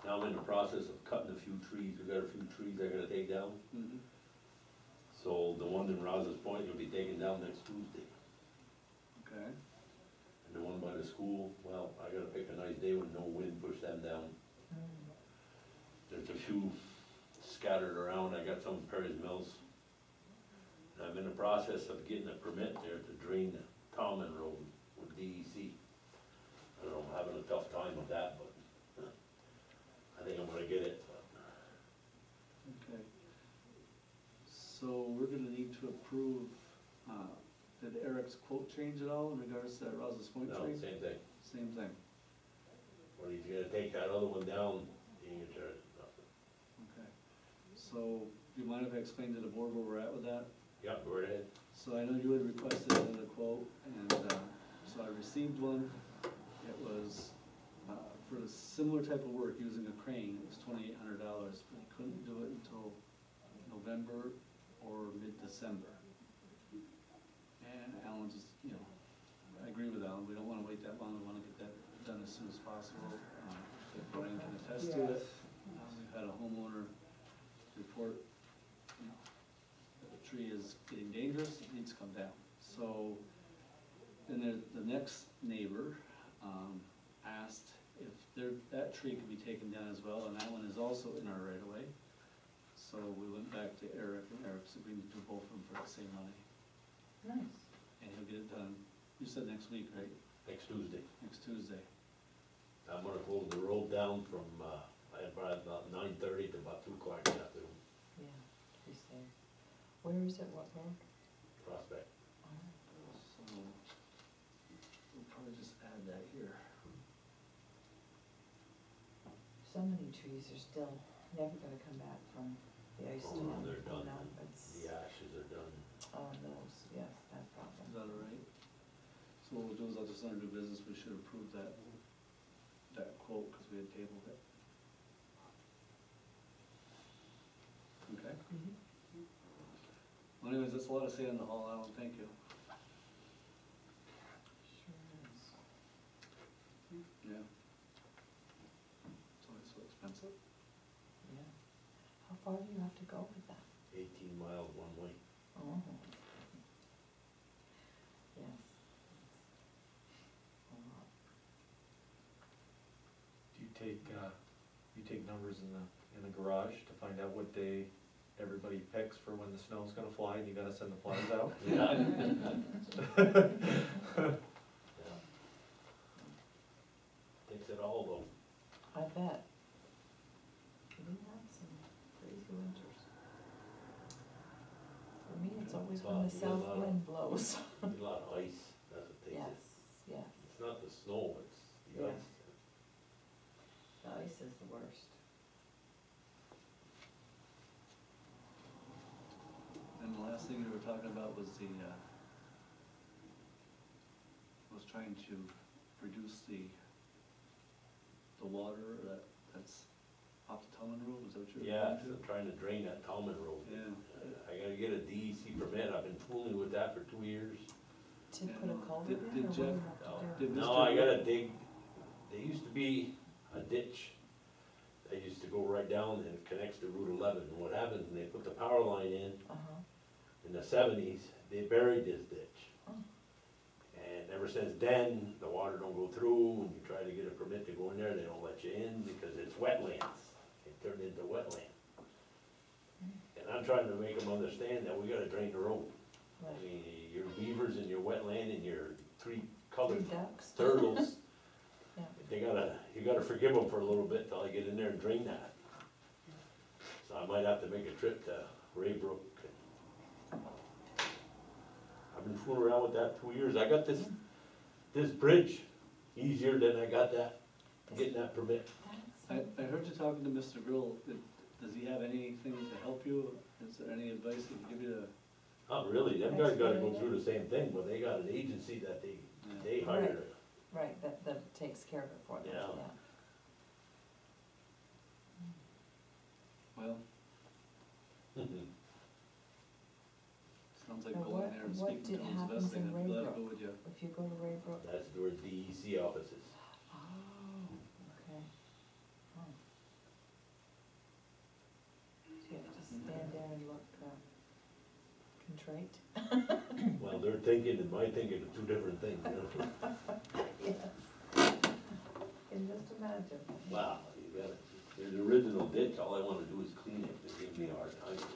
[SPEAKER 5] Now I'm in the process of cutting a few trees. We got a few trees I gotta take down.
[SPEAKER 1] Mhm.
[SPEAKER 5] So the one in Rouse's Point will be taken down next Tuesday.
[SPEAKER 1] Okay.
[SPEAKER 5] And the one by the school, well, I gotta pick a nice day with no wind, push them down. There's a few scattered around. I got some in Perry's Mills. And I'm in the process of getting a permit there to drain the Common Road with DEC. I don't know, I'm having a tough time with that, but I think I'm gonna get it.
[SPEAKER 1] Okay. So we're gonna need to approve, did Eric's quote change at all in regards to that Rouse's Point
[SPEAKER 5] No,
[SPEAKER 1] tree?
[SPEAKER 5] same thing.
[SPEAKER 1] Same thing.
[SPEAKER 5] When he's gonna take that other one down, he ain't gonna charge nothing.
[SPEAKER 1] Okay. So, do you mind if I explain to the board where we're at with that?
[SPEAKER 5] Yeah, go right ahead.
[SPEAKER 1] So I know you had requested another quote, and, so I received one. It was, for the similar type of work using a crane, it was $2,800, but he couldn't do it until November or mid-December. And Alan just, you know, I agree with Alan, we don't wanna wait that long, we wanna get that done as soon as possible. If Brian can attest to it, we've had a homeowner report, you know, that the tree is getting dangerous, it needs to come down. So, then the next neighbor, asked if that tree could be taken down as well, and that one is also in our right of way. So we went back to Eric, and Eric's agreed to do both of them for the same money,
[SPEAKER 7] Nice.
[SPEAKER 1] and he'll get it done, you said next week, right?
[SPEAKER 5] Next Tuesday.
[SPEAKER 1] Next Tuesday.
[SPEAKER 5] I'm gonna close the road down from, about 9:30 to about 2 o'clock in the afternoon.
[SPEAKER 7] Yeah, he said. Where is it, what road?
[SPEAKER 5] Prospect.
[SPEAKER 1] So, we'll probably just add that here.
[SPEAKER 7] So many trees are still never gonna come back from the ice
[SPEAKER 5] Oh,
[SPEAKER 7] storm.
[SPEAKER 5] they're done.
[SPEAKER 7] You know, it's,
[SPEAKER 5] The ashes are done.
[SPEAKER 7] those, yes, that
[SPEAKER 1] Is
[SPEAKER 7] problem.
[SPEAKER 1] that all right? So what we'll do is I'll just under new business, we should approve that quote, because we had tabled it. Okay? Well anyways, that's a lot of sand in the hall, Alan, thank you.
[SPEAKER 7] Sure is.
[SPEAKER 1] Yeah. It's always so expensive.
[SPEAKER 7] Yeah. How far do you have to go with that?
[SPEAKER 5] 18 miles one way.
[SPEAKER 7] Oh. Yes. A lot.
[SPEAKER 8] Do you take numbers in the garage to find out what day everybody picks for when the snow's gonna fly and you gotta send the plows out?
[SPEAKER 5] Yeah. Takes it all though.
[SPEAKER 7] I bet. We have some crazy winters. For me, it's always when the
[SPEAKER 5] You get a
[SPEAKER 7] south
[SPEAKER 5] lot of-
[SPEAKER 7] wind blows.
[SPEAKER 5] A lot of ice, that's what takes
[SPEAKER 7] Yes,
[SPEAKER 5] it.
[SPEAKER 7] yes.
[SPEAKER 5] It's not the snow, it's the
[SPEAKER 7] Yeah.
[SPEAKER 5] ice.
[SPEAKER 7] The ice is the worst.
[SPEAKER 1] And the last thing you were talking about was was trying to reduce the water that's off the Tillman Road, was that what you were
[SPEAKER 5] Yeah,
[SPEAKER 1] referring
[SPEAKER 5] so trying to drain that Talman Road.
[SPEAKER 1] Yeah.
[SPEAKER 5] I gotta get a DEC permit, I've been fooling with that for 2 years.
[SPEAKER 7] To
[SPEAKER 1] Yeah,
[SPEAKER 7] put a
[SPEAKER 1] no.
[SPEAKER 7] culvert
[SPEAKER 1] Did-
[SPEAKER 7] in, or
[SPEAKER 1] did
[SPEAKER 7] what do you
[SPEAKER 1] Jeff-
[SPEAKER 7] have to do?
[SPEAKER 1] Did
[SPEAKER 5] No,
[SPEAKER 1] Mr.
[SPEAKER 5] I gotta dig, there used to be a ditch that used to go right down and connects to Route 11. And what happens, when they put the power line
[SPEAKER 7] Uh-huh.
[SPEAKER 5] in the 70s, they buried this ditch.
[SPEAKER 7] Oh.
[SPEAKER 5] And ever since then, the water don't go through, and you try to get a permit to go in there, they don't let you in because it's wetlands. It turned into wetland. And I'm trying to make them understand that we gotta drain the road. I
[SPEAKER 7] Right.
[SPEAKER 5] mean, your beavers and your wetland and your three
[SPEAKER 7] Three
[SPEAKER 5] colored
[SPEAKER 7] ducks.
[SPEAKER 5] turtles,
[SPEAKER 7] Yeah.
[SPEAKER 5] you gotta forgive them for a little bit till I get in there and drain that. So I might have to make a trip to Raybrook. I've been fooling around with that 2 years. I got this bridge easier than I got that, getting that permit.
[SPEAKER 7] That's
[SPEAKER 1] I heard you talking to Mr. Grill. Does he have anything to help you? Is there any advice he can give you to?
[SPEAKER 5] Not really, them guys gotta go through the same thing, but they got an agency that they hire.
[SPEAKER 7] Right, that takes care of it for them,
[SPEAKER 5] Yeah.
[SPEAKER 7] yeah.
[SPEAKER 1] Well, sounds like
[SPEAKER 7] Now,
[SPEAKER 1] going there and
[SPEAKER 7] what
[SPEAKER 1] speaking to him is the
[SPEAKER 7] happens
[SPEAKER 1] best thing.
[SPEAKER 7] in
[SPEAKER 1] I'd be glad to
[SPEAKER 7] Raybrook?
[SPEAKER 1] go with you.
[SPEAKER 7] If you go to Raybrook.
[SPEAKER 5] That's where the DEC office is.
[SPEAKER 7] Oh, okay. Oh. So you have to stand there and look contrite?
[SPEAKER 5] Well, their thinking and my thinking are two different things, you know?
[SPEAKER 7] Yes. Can just imagine.
[SPEAKER 5] Wow, you got it. There's the original ditch, all I wanna do is clean it, they give me a hard time with it,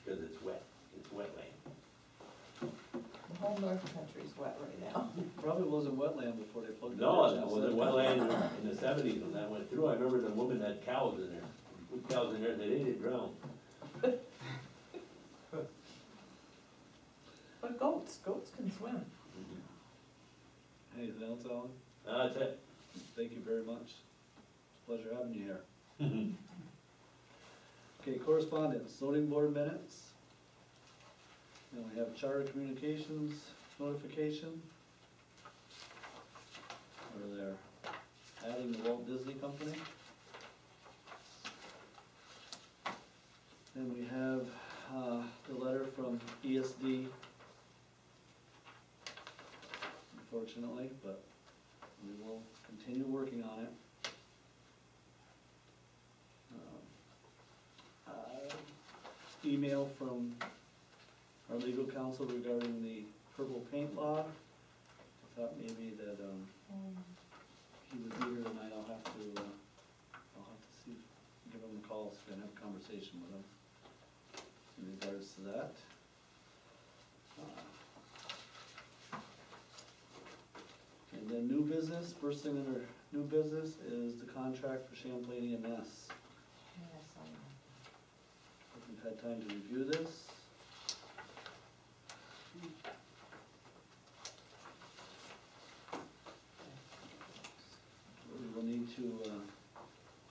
[SPEAKER 5] because it's wet, it's wetland.
[SPEAKER 7] The whole North Country's wet right now.
[SPEAKER 1] Probably wasn't wetland before they plugged it.
[SPEAKER 5] No, it was a wetland in the 70s when that went through, I remember the woman had cows in there, put cows in there, and they didn't drown.
[SPEAKER 7] But goats can swim.
[SPEAKER 1] Anything else, Alan?
[SPEAKER 5] That's it.
[SPEAKER 1] Thank you very much. It's a pleasure having you here. Okay, correspondence, zoning board minutes. Then we have charter communications notification. Where they're adding the Walt Disney Company. Then we have, the letter from ESD. Unfortunately, but we will continue working on it. Email from our legal counsel regarding the purple paint law. I thought maybe that, he would be here tonight. I'll have to see, give him a call, so I can have a conversation with him in regards to that. And then new business, first thing under new business is the contract for Champlain EMS.
[SPEAKER 7] Yes, I know.
[SPEAKER 1] If we've had time to review this. We will need to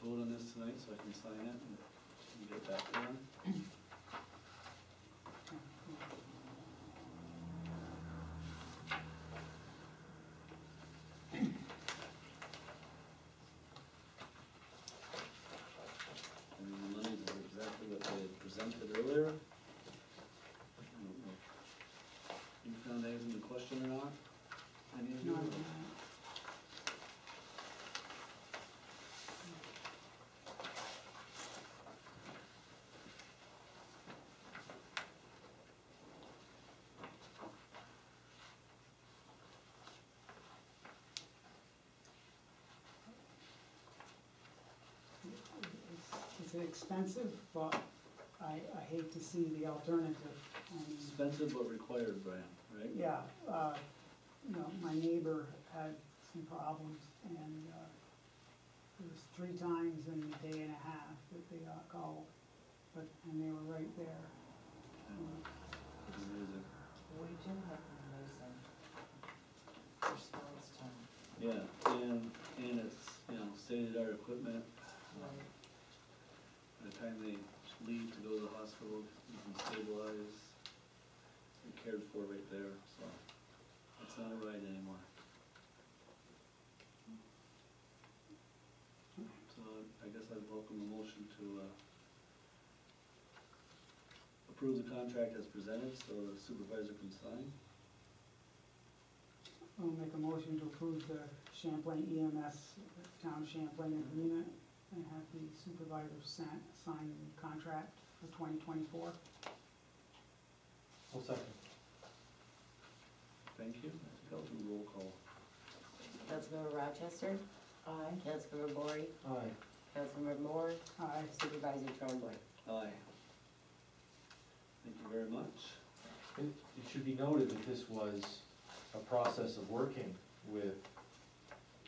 [SPEAKER 1] vote on this tonight so I can sign it and get that done. And the monies are exactly what they had presented earlier. I don't know if you found anything to question or not? Any of you?
[SPEAKER 3] No, it's expensive, but I hate to see the alternative. I mean,
[SPEAKER 1] Expensive but required, Brian, right?
[SPEAKER 3] yeah, you know, my neighbor had some problems, and it was 3 times in a day and a half that they got called, and they were right there.
[SPEAKER 1] It's amazing.
[SPEAKER 7] We do have an amazing response time.
[SPEAKER 1] Yeah, and it's, you know, state-of-the-art equipment.
[SPEAKER 7] Right.
[SPEAKER 1] By the time they leave to go to the hospital, you can stabilize, be cared for right there, so it's not a ride anymore. So I guess I'd welcome the motion to approve the contract as presented, so the supervisor can sign.
[SPEAKER 3] I'll make a motion to approve the Champlain EMS, Town of Champlain agreement, and have the supervisor sign the contract for 2024.
[SPEAKER 8] I'll second.
[SPEAKER 1] Thank you. Go to roll call.
[SPEAKER 2] Councilmember Rochester,
[SPEAKER 7] Aye.
[SPEAKER 2] Councilmember Bory,
[SPEAKER 8] Aye.
[SPEAKER 2] Councilmember Moore,
[SPEAKER 3] Aye.
[SPEAKER 2] Supervisor Trombley.
[SPEAKER 1] Aye. Thank you very much.
[SPEAKER 8] It should be noted that this was a process of working with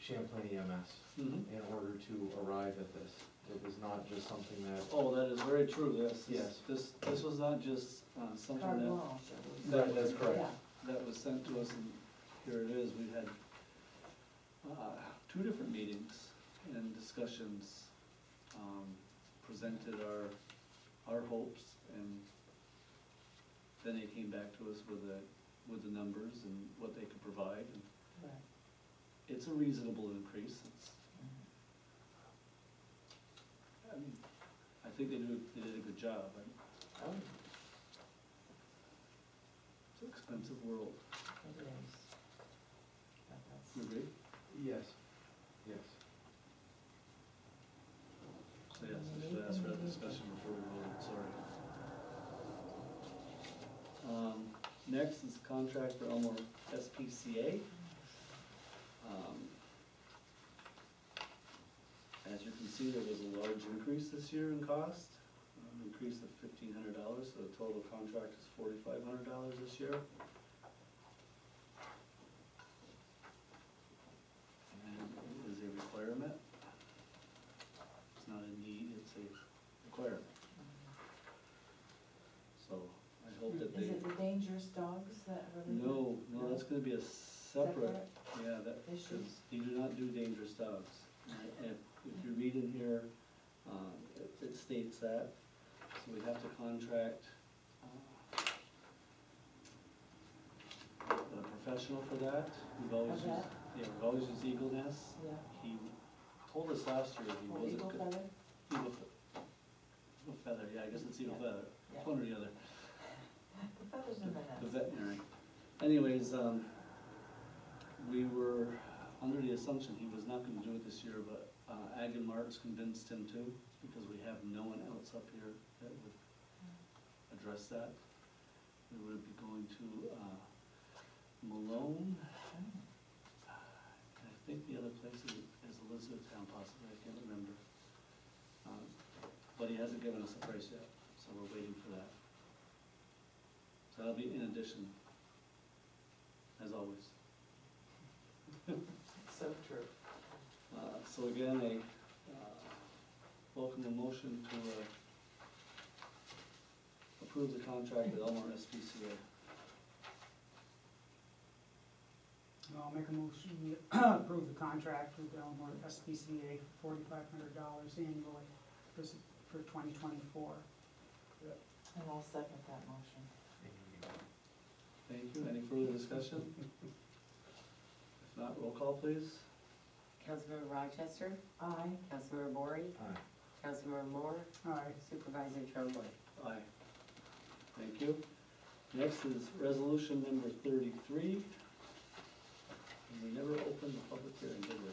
[SPEAKER 8] Champlain EMS
[SPEAKER 1] Mm-hmm.
[SPEAKER 8] in order to arrive at this. It was not just something that,
[SPEAKER 1] Oh, that is very true, yes.
[SPEAKER 8] Yes.
[SPEAKER 1] This was not just something
[SPEAKER 7] Carte
[SPEAKER 1] that,
[SPEAKER 7] blanche.
[SPEAKER 8] that's correct.
[SPEAKER 7] Yeah.
[SPEAKER 1] that was sent to us, and here it is. We had 2 different meetings and discussions, presented our hopes, and then they came back to us with the numbers and what they could provide. And
[SPEAKER 7] Right.
[SPEAKER 1] it's a reasonable increase. I mean, I think they did a good job.
[SPEAKER 7] Oh,
[SPEAKER 1] It's an expensive world.
[SPEAKER 7] it is. But that's-
[SPEAKER 1] You agree?
[SPEAKER 8] Yes, yes.
[SPEAKER 1] So yes, I should ask for that discussion before we vote, sorry. Next is contract for Elmore SPCA. As you can see, there was a large increase this year in cost, increase of $1,500, so the total contract is $4,500 this year. And it is a requirement. It's not a need, it's a requirement. So I hope that
[SPEAKER 7] Is
[SPEAKER 1] they,
[SPEAKER 7] it the dangerous dogs that really?
[SPEAKER 1] no, that's gonna be a separate, yeah, that,
[SPEAKER 7] issue?
[SPEAKER 1] because you do not do dangerous dogs. And if you read in here, it states that, so we have to contract a professional for that. We've always
[SPEAKER 7] Of
[SPEAKER 1] used,
[SPEAKER 7] that?
[SPEAKER 1] yeah, we've always used Eagle Nest.
[SPEAKER 7] Yeah.
[SPEAKER 1] He told us last year he
[SPEAKER 7] Or
[SPEAKER 1] wasn't
[SPEAKER 7] eagle
[SPEAKER 1] good.
[SPEAKER 7] feather?
[SPEAKER 1] Eagle Feather, yeah, I guess it's Eagle
[SPEAKER 7] Yeah.
[SPEAKER 1] Feather,
[SPEAKER 7] Yeah.
[SPEAKER 1] one or the other.
[SPEAKER 7] The feathers in the
[SPEAKER 1] The
[SPEAKER 7] nest.
[SPEAKER 1] veterinary. Anyways, we were under the assumption he was not gonna do it this year, but Ag and Marks convinced him to, because we have no one else up here that would address that. We would be going to Malone. I think the other place is Elizabethtown possibly, I can't remember. But he hasn't given us a price yet, so we're waiting for that. So that'll be in addition, as always.
[SPEAKER 7] So true.
[SPEAKER 1] So again, welcome a motion to approve the contract with Elmore SPCA.
[SPEAKER 3] I'll make a motion to approve the contract with Elmore SPCA for $4,500 annually for 2024.
[SPEAKER 7] And I'll second that motion.
[SPEAKER 1] Thank you. Any further discussion? If not, roll call, please.
[SPEAKER 2] Councilmember Rochester,
[SPEAKER 7] Aye.
[SPEAKER 2] Councilmember Bory,
[SPEAKER 8] Aye.
[SPEAKER 2] Councilmember Moore,
[SPEAKER 3] Aye.
[SPEAKER 2] Supervisor Trombley.
[SPEAKER 1] Aye. Thank you. Next is resolution number 33. And we never opened the public hearing, did we?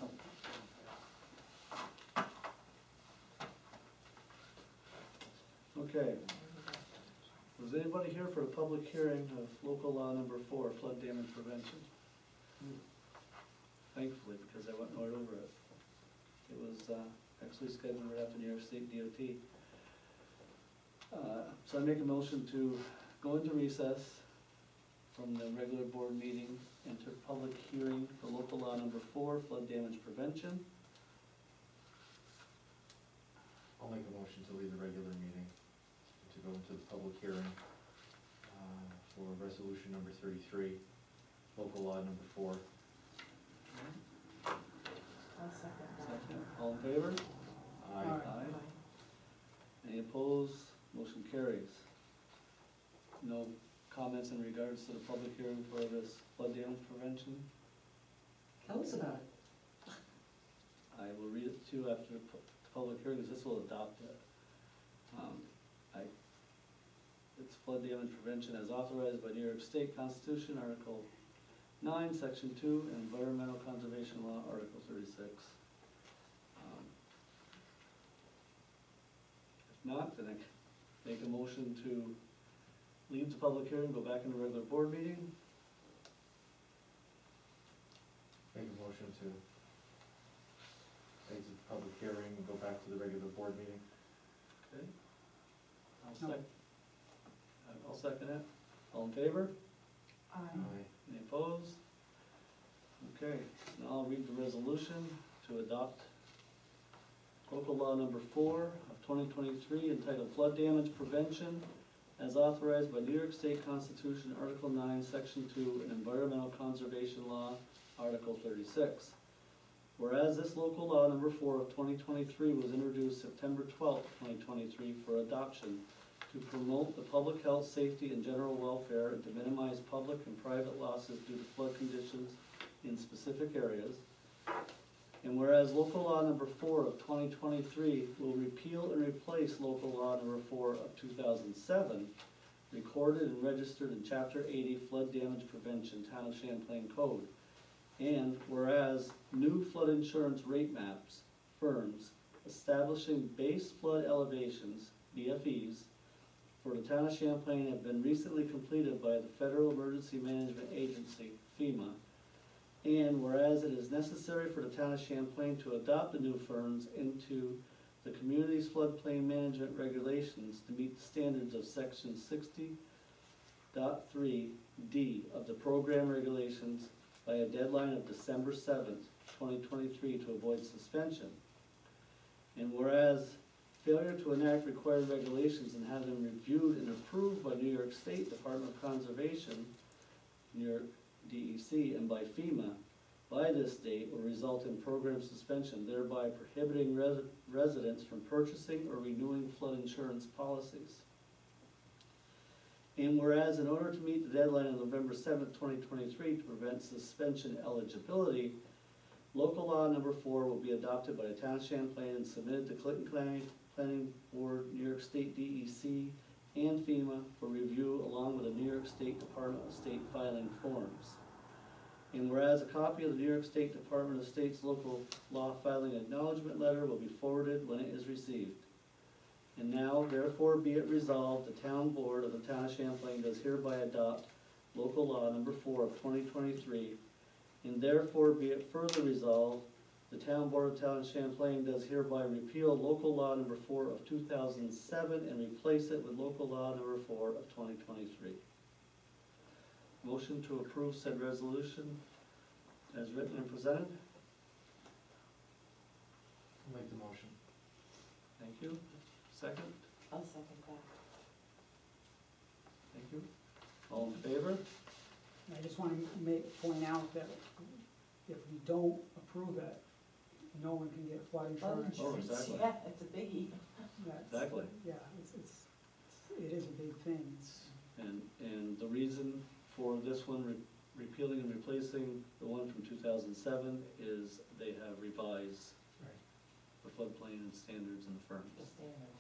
[SPEAKER 1] No. Okay. Was anybody here for a public hearing of local law number 4, flood damage prevention? Thankfully, because I went right over it. It was actually scheduled right after New York State DOT. So I make a motion to go into recess from the regular board meeting, enter public hearing for local law number 4, flood damage prevention.
[SPEAKER 8] I'll make a motion to leave the regular meeting, to go into the public hearing for resolution number 33, local law number 4.
[SPEAKER 7] I'll second that.
[SPEAKER 1] Second, all in favor?
[SPEAKER 8] Aye.
[SPEAKER 3] Aye.
[SPEAKER 1] Any opposed? Motion carries. No comments in regards to the public hearing for this flood damage prevention?
[SPEAKER 10] Tell us about it.
[SPEAKER 1] I will read it to you after the public hearing, because this will adopt it. It's flood damage prevention as authorized by New York State Constitution, Article 9, Section 2, and Environmental Conservation Law, Article 36. If not, then I make a motion to leave the public hearing, go back into regular board meeting.
[SPEAKER 8] Make a motion to exit the public hearing and go back to the regular board meeting.
[SPEAKER 1] Okay. I'll second it. All in favor?
[SPEAKER 7] Aye.
[SPEAKER 1] Any opposed? Okay, now I'll read the resolution to adopt local law number 4 of 2023 entitled Flood Damage Prevention as authorized by New York State Constitution, Article 9, Section 2, and Environmental Conservation Law, Article 36. Whereas this local law number 4 of 2023 was introduced September 12, 2023 for adoption to promote the public health, safety, and general welfare and to minimize public and private losses due to flood conditions in specific areas. And whereas local law number 4 of 2023 will repeal and replace local law number 4 of 2007, recorded and registered in Chapter 80 Flood Damage Prevention, Town of Champlain Code. And whereas new flood insurance rate maps, firms establishing base flood elevations, BFEs, for the town of Champlain have been recently completed by the Federal Emergency Management Agency, FEMA. And whereas it is necessary for the town of Champlain to adopt the new firms into the community's floodplain management regulations to meet the standards of Section 60.3D of the program regulations by a deadline of December 7th, 2023 to avoid suspension. And whereas failure to enact required regulations and have them reviewed and approved by New York State Department of Conservation, New York DEC, and by FEMA by this date will result in program suspension, thereby prohibiting residents from purchasing or renewing flood insurance policies. And whereas in order to meet the deadline of November 7th, 2023 to prevent suspension eligibility, local law number 4 will be adopted by the town of Champlain and submitted to Clinton County Planning Board, New York State DEC, and FEMA for review along with the New York State Department of State filing forms. And whereas a copy of the New York State Department of State's local law filing acknowledgement letter will be forwarded when it is received. And now, therefore, be it resolved, the town board of the town of Champlain does hereby adopt local law number 4 of 2023. And therefore, be it further resolved, the town board of town of Champlain does hereby repeal local law number 4 of 2007 and replace it with local law number 4 of 2023. Motion to approve said resolution as written and presented.
[SPEAKER 8] I'll make the motion.
[SPEAKER 1] Thank you. Second?
[SPEAKER 7] I'll second that.
[SPEAKER 1] Thank you. All in favor?
[SPEAKER 3] I just want to point out that if we don't approve it, no one can get flood insurance.
[SPEAKER 1] Oh, exactly.
[SPEAKER 7] Yeah, it's a biggie.
[SPEAKER 3] That's-
[SPEAKER 1] Exactly.
[SPEAKER 3] Yeah, it is a big thing.
[SPEAKER 1] And the reason for this one repealing and replacing the one from 2007 is they have revised the floodplain and standards in the firms.
[SPEAKER 7] The standards,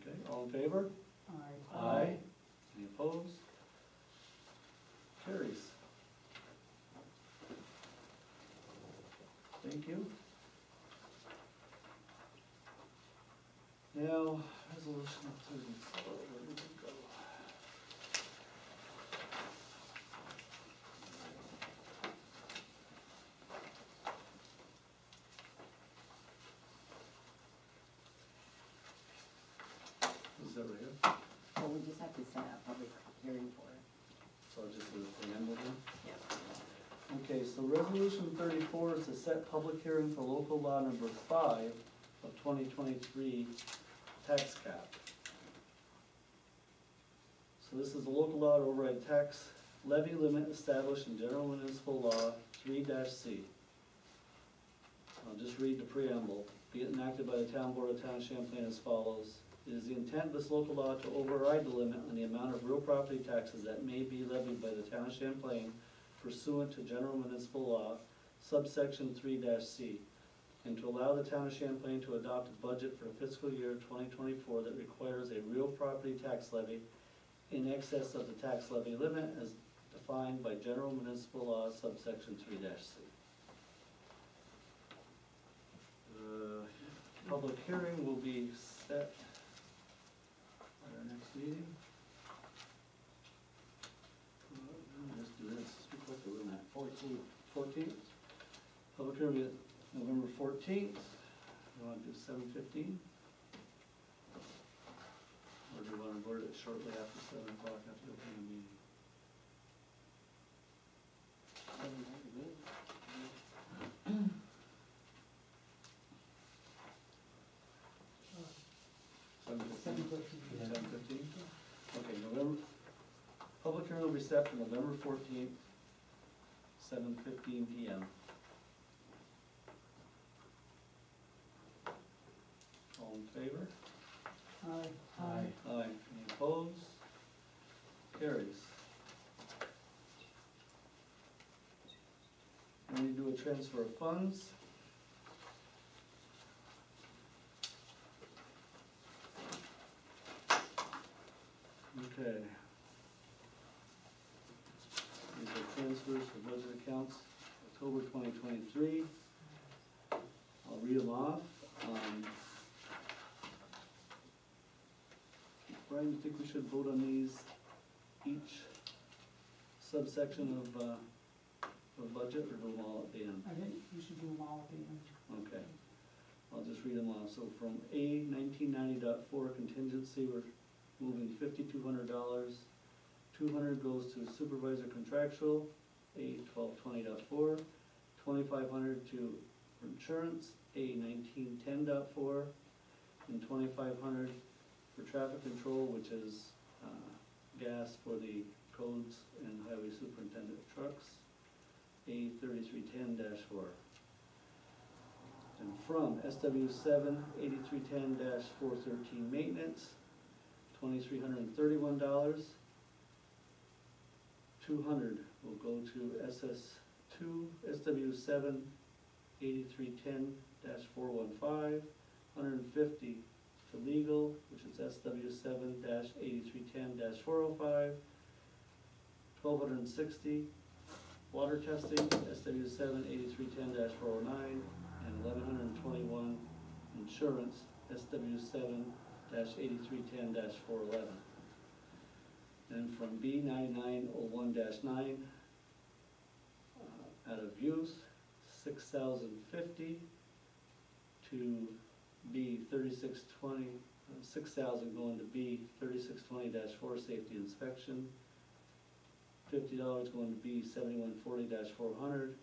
[SPEAKER 7] yeah.
[SPEAKER 1] Okay, all in favor?
[SPEAKER 3] Aye.
[SPEAKER 1] Any opposed? Carries. Thank you. Now, resolution 34, where did it go? Is that right here?
[SPEAKER 2] Well, we just have to set a public hearing for it.
[SPEAKER 1] So I'll just do the preamble then?
[SPEAKER 2] Yep.
[SPEAKER 1] Okay, so resolution 34 is to set public hearing for local law number 5 of 2023 tax cap. So this is the local law to override tax levy limit established in General Municipal Law 3-C. I'll just read the preamble. Be it enacted by the Town Board of Town of Champlain as follows. It is the intent of this local law to override the limit on the amount of real property taxes that may be levied by the Town of Champlain pursuant to General Municipal Law, subsection 3-C, and to allow the town of Champlain to adopt a budget for fiscal year 2024 that requires a real property tax levy in excess of the tax levy limit as defined by general municipal law subsection 3-C. The public hearing will be set at our next meeting. Let's do this, be quicker than that, 14th. Public hearing is November 14th. You want to do 7:15? Or do you want to board it shortly after 7 o'clock after the opening meeting? 7 o'clock, good. 7:15? 7:15? Okay, November, public hearing will be set for November 14th, 7:15 PM. All in favor?
[SPEAKER 3] Aye.
[SPEAKER 8] Aye.
[SPEAKER 1] Aye. Any opposed? Carries. We need to do a transfer of funds. Okay. These are transfers for budget accounts, October 2023. I'll read them off. Brian, you think we should vote on these, each subsection of budget, or do them all at the end?
[SPEAKER 3] I think you should do them all at the end.
[SPEAKER 1] Okay, I'll just read them off. So from A 1990.4 contingency, we're moving $5,200. $200 goes to supervisor contractual, A 1220.4, $2,500 to insurance, A 1910.4, and $2,500 for traffic control, which is gas for the codes and highway superintendent trucks, A 3310-4. And from SW7 8310-413 maintenance, $2,331. $200 will go to SS2 SW7 8310-415. $150 to legal, which is SW7-8310-405. $1,260 water testing, SW7 8310-409, and $1,121 insurance, SW7-8310-411. And from B 9901-9, out of use, $6,050 to B 3620, 6,000 going to B 3620-4 safety inspection, $50 going to B 7140-400,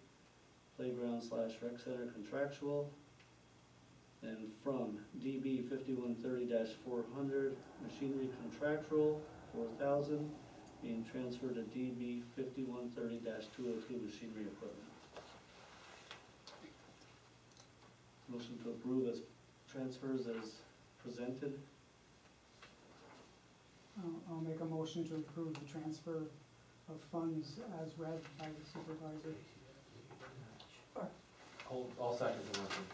[SPEAKER 1] playground/rec center contractual, and from DB 5130-400, machinery contractual, 4,000, being transferred to DB 5130-202, machinery equipment. Motion to approve as transfers as presented.
[SPEAKER 3] I'll make a motion to approve the transfer of funds as read by the supervisor.
[SPEAKER 8] I'll second the motion.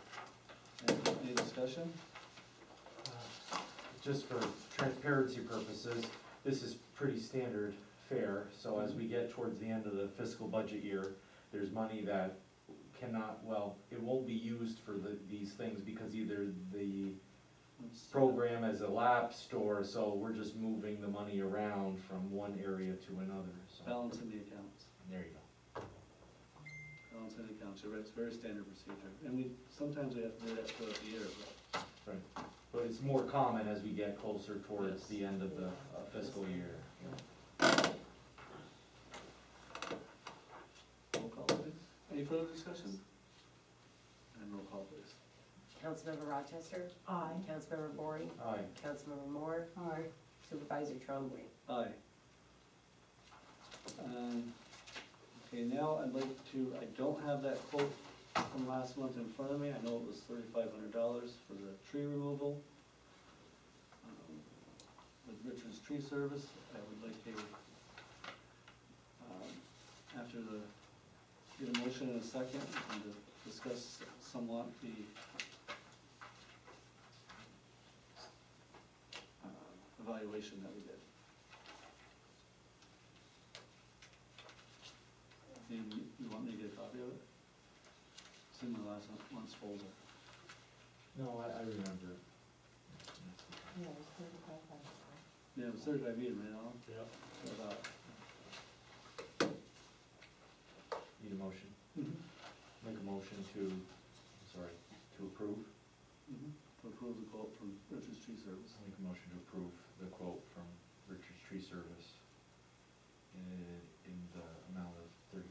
[SPEAKER 1] Any discussion?
[SPEAKER 8] Just for transparency purposes, this is pretty standard fare, so as we get towards the end of the fiscal budget year, there's money that cannot, well, it won't be used for these things because either the program has elapsed or so we're just moving the money around from one area to another, so.
[SPEAKER 1] Balancing the accounts.
[SPEAKER 8] There you go.
[SPEAKER 1] Balancing the accounts, you're right, it's very standard procedure. And sometimes we have to do that throughout the year, but.
[SPEAKER 8] Right, but it's more common as we get closer towards
[SPEAKER 1] Yes.
[SPEAKER 8] the end of the fiscal year.
[SPEAKER 1] Roll call, please. Any further discussion? And roll call, please.
[SPEAKER 2] Councilmember Rochester,
[SPEAKER 7] Aye.
[SPEAKER 2] Councilmember Boring,
[SPEAKER 8] Aye.
[SPEAKER 2] Councilmember Moore,
[SPEAKER 3] Aye.
[SPEAKER 2] Supervisor Trombley.
[SPEAKER 1] Aye. Okay, now I'd like to, I don't have that quote from last month in front of me. I know it was $3,500 for the tree removal. With Richard's Tree Service, I would like to, after the Get a motion and a second, and to discuss somewhat the evaluation that we did. You want me to get a copy of it? It's in the last month's folder.
[SPEAKER 8] No, I remember it.
[SPEAKER 7] Yeah, it was 35.
[SPEAKER 1] Yeah, it was certified meeting, right, Alan?
[SPEAKER 5] Yep.
[SPEAKER 1] About.
[SPEAKER 8] Need a motion? Make a motion to, to approve.
[SPEAKER 1] To approve the quote from Richards Tree Service.
[SPEAKER 8] Make a motion to approve the quote from Richards Tree Service in the amount of $3,500.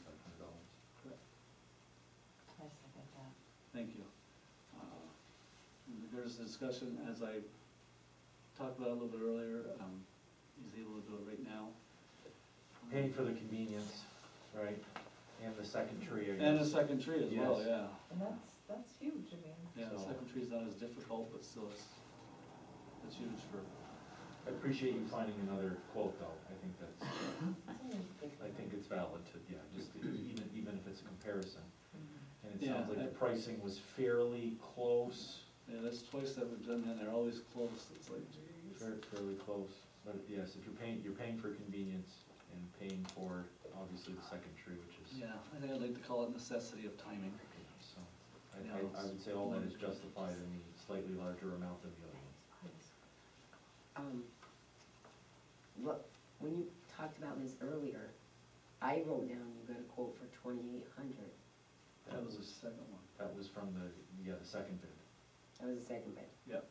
[SPEAKER 7] I second that.
[SPEAKER 1] Thank you. In regards to discussion, as I talked about a little bit earlier, he's able to do it right now.
[SPEAKER 8] Paying for the convenience, right, and the second tree, I guess.
[SPEAKER 1] And a second tree as well,
[SPEAKER 8] Yes.
[SPEAKER 1] yeah.
[SPEAKER 7] And that's huge, I mean.
[SPEAKER 1] Yeah, the
[SPEAKER 8] So-
[SPEAKER 1] second tree's not as difficult, but still it's huge for,
[SPEAKER 8] I appreciate you finding another quote, though. I think that's,
[SPEAKER 7] It's
[SPEAKER 8] I think it's valid to, yeah, just even if it's a comparison. And it
[SPEAKER 1] Yeah,
[SPEAKER 8] sounds like
[SPEAKER 1] I-
[SPEAKER 8] the pricing was fairly close,
[SPEAKER 1] yeah, that's twice that we've done that, they're always close, it's like, geez.
[SPEAKER 8] fairly close. But yes, if you're paying for convenience and paying for, obviously, the second tree, which is,
[SPEAKER 1] Yeah, I think I'd like to call it necessity of timing.
[SPEAKER 8] so.
[SPEAKER 1] Yeah,
[SPEAKER 8] I would say all that is justified in the slightly larger amount than the other one.
[SPEAKER 2] Look, when you talked about this earlier, I wrote down you got a quote for 2,800.
[SPEAKER 1] That was the second one.
[SPEAKER 8] That was from the second bid.
[SPEAKER 2] That was the second bid.
[SPEAKER 1] Yep.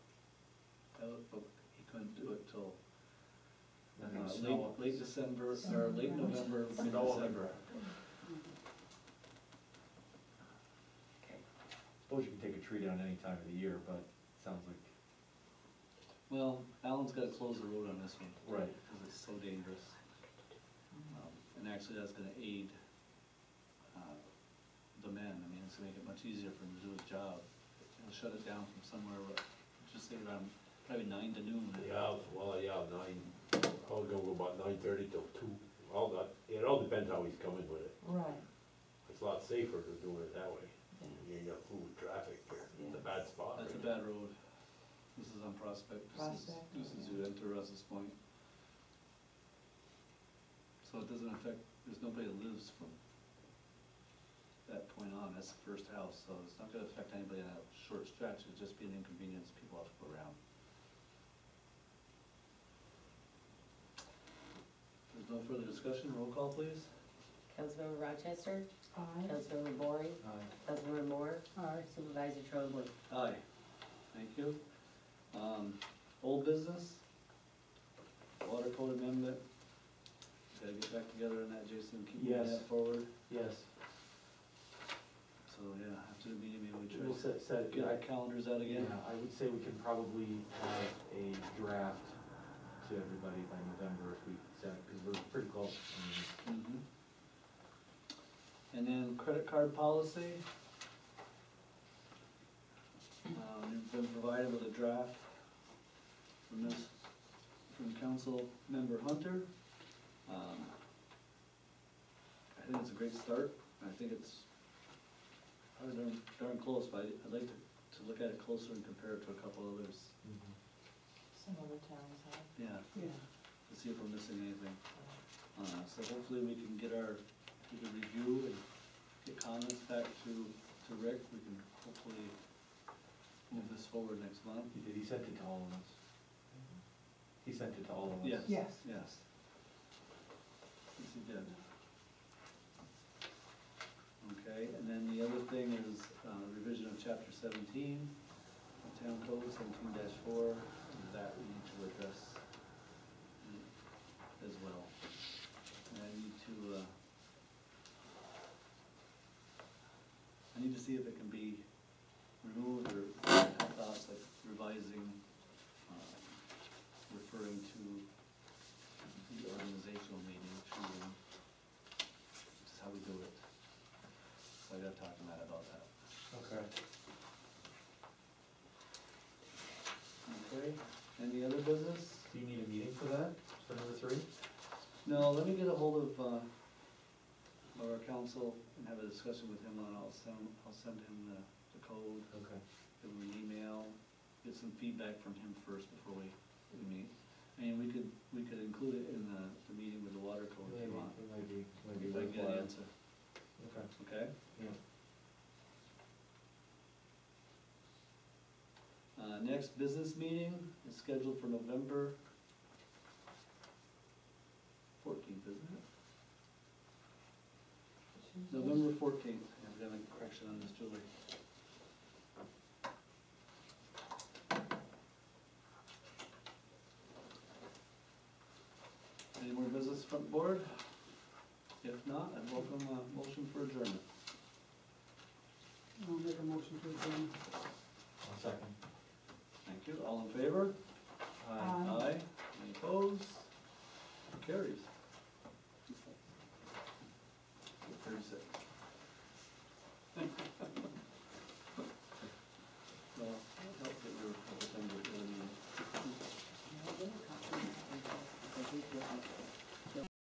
[SPEAKER 1] But he couldn't do it till
[SPEAKER 8] Then snow-
[SPEAKER 1] late December, or late November,
[SPEAKER 8] Snow-
[SPEAKER 1] mid-December.
[SPEAKER 2] Okay.
[SPEAKER 8] Suppose you can take a tree down any time of the year, but it sounds like,
[SPEAKER 1] Well, Alan's gotta close the road on this one.
[SPEAKER 8] Right.
[SPEAKER 1] Because it's so dangerous. And actually, that's gonna aid, the men, I mean, it's gonna make it much easier for him to do his job. He'll shut it down from somewhere, just say around probably 9 to noon.
[SPEAKER 5] Yeah, well, yeah, 9, I was gonna go about 9:30 till 2. All that, it all depends how he's coming with it.
[SPEAKER 7] Right.
[SPEAKER 5] It's a lot safer to do it that way. You got fluid traffic here, it's a bad spot.
[SPEAKER 1] That's a
[SPEAKER 5] right?
[SPEAKER 1] bad road. This is on Prospect.
[SPEAKER 7] Prospect.
[SPEAKER 1] This is you enter Russell's Point. So it doesn't affect, there's nobody that lives from that point on, that's the first house, so it's not gonna affect anybody in that short stretch, it'd just be an inconvenience, people have to go around. If there's no further discussion, roll call please.
[SPEAKER 2] Councilmember Rochester,
[SPEAKER 7] Aye.
[SPEAKER 2] Councilmember Bory, Councilmember Moore,
[SPEAKER 3] Aye.
[SPEAKER 2] Supervisor Trombley.
[SPEAKER 1] Aye. Thank you. Old business, water code amendment. Gotta get back together on that, Jason, keep moving
[SPEAKER 8] Yes.
[SPEAKER 1] that forward.
[SPEAKER 8] yes.
[SPEAKER 1] So, yeah, after the meeting, maybe we
[SPEAKER 8] We'll
[SPEAKER 1] try
[SPEAKER 8] set,
[SPEAKER 1] to get our calendars out again.
[SPEAKER 8] yeah, I would say we can probably have a draft to everybody by November if we set, because we're pretty close. I mean,
[SPEAKER 1] Mhm. And then credit card policy. You've been provided with a draft from Council Member Hunter. I think it's a great start, I think it's probably darn close, but I'd like to look at it closer and compare it to a couple others.
[SPEAKER 7] Some other towns have.
[SPEAKER 1] Yeah,
[SPEAKER 3] Yeah.
[SPEAKER 1] to see if we're missing anything. So hopefully we can review and get comments back to Rick, we can hopefully move this forward next month.
[SPEAKER 8] He sent it to all of us. He sent it to all of us.
[SPEAKER 1] Yes.
[SPEAKER 3] Yes.
[SPEAKER 1] Yes. Yes, he did. Okay, and then the other thing is revision of chapter 17, of town code 17-4, that we need to address as well. And I need to see if it can be removed or help out, like revising, referring to the organizational meeting, which is how we do it. So I gotta talk to Matt about that.
[SPEAKER 8] Okay.
[SPEAKER 1] Okay, any other business?
[SPEAKER 8] Do you need a meeting for that, for number 3?
[SPEAKER 1] No, let me get a hold of our council and have a discussion with him on, I'll send him the code,
[SPEAKER 8] Okay.
[SPEAKER 1] give him an email, get some feedback from him first before we meet. I mean, we could include it in the meeting with the water code if you want,
[SPEAKER 8] It might be
[SPEAKER 1] if I get an
[SPEAKER 8] worthwhile.
[SPEAKER 1] answer,
[SPEAKER 8] Okay,
[SPEAKER 1] okay?
[SPEAKER 8] yeah.
[SPEAKER 1] Next business meeting is scheduled for November 14th, isn't it? November 14th, I've got a correction on this, Julie. Any more business from the board? If not, I'd welcome a motion for adjournment.
[SPEAKER 3] I'll make a motion to adjourn.
[SPEAKER 8] One second.
[SPEAKER 1] Thank you, all in favor?
[SPEAKER 8] Aye.
[SPEAKER 3] Aye.
[SPEAKER 1] Aye. Any opposed? Carries.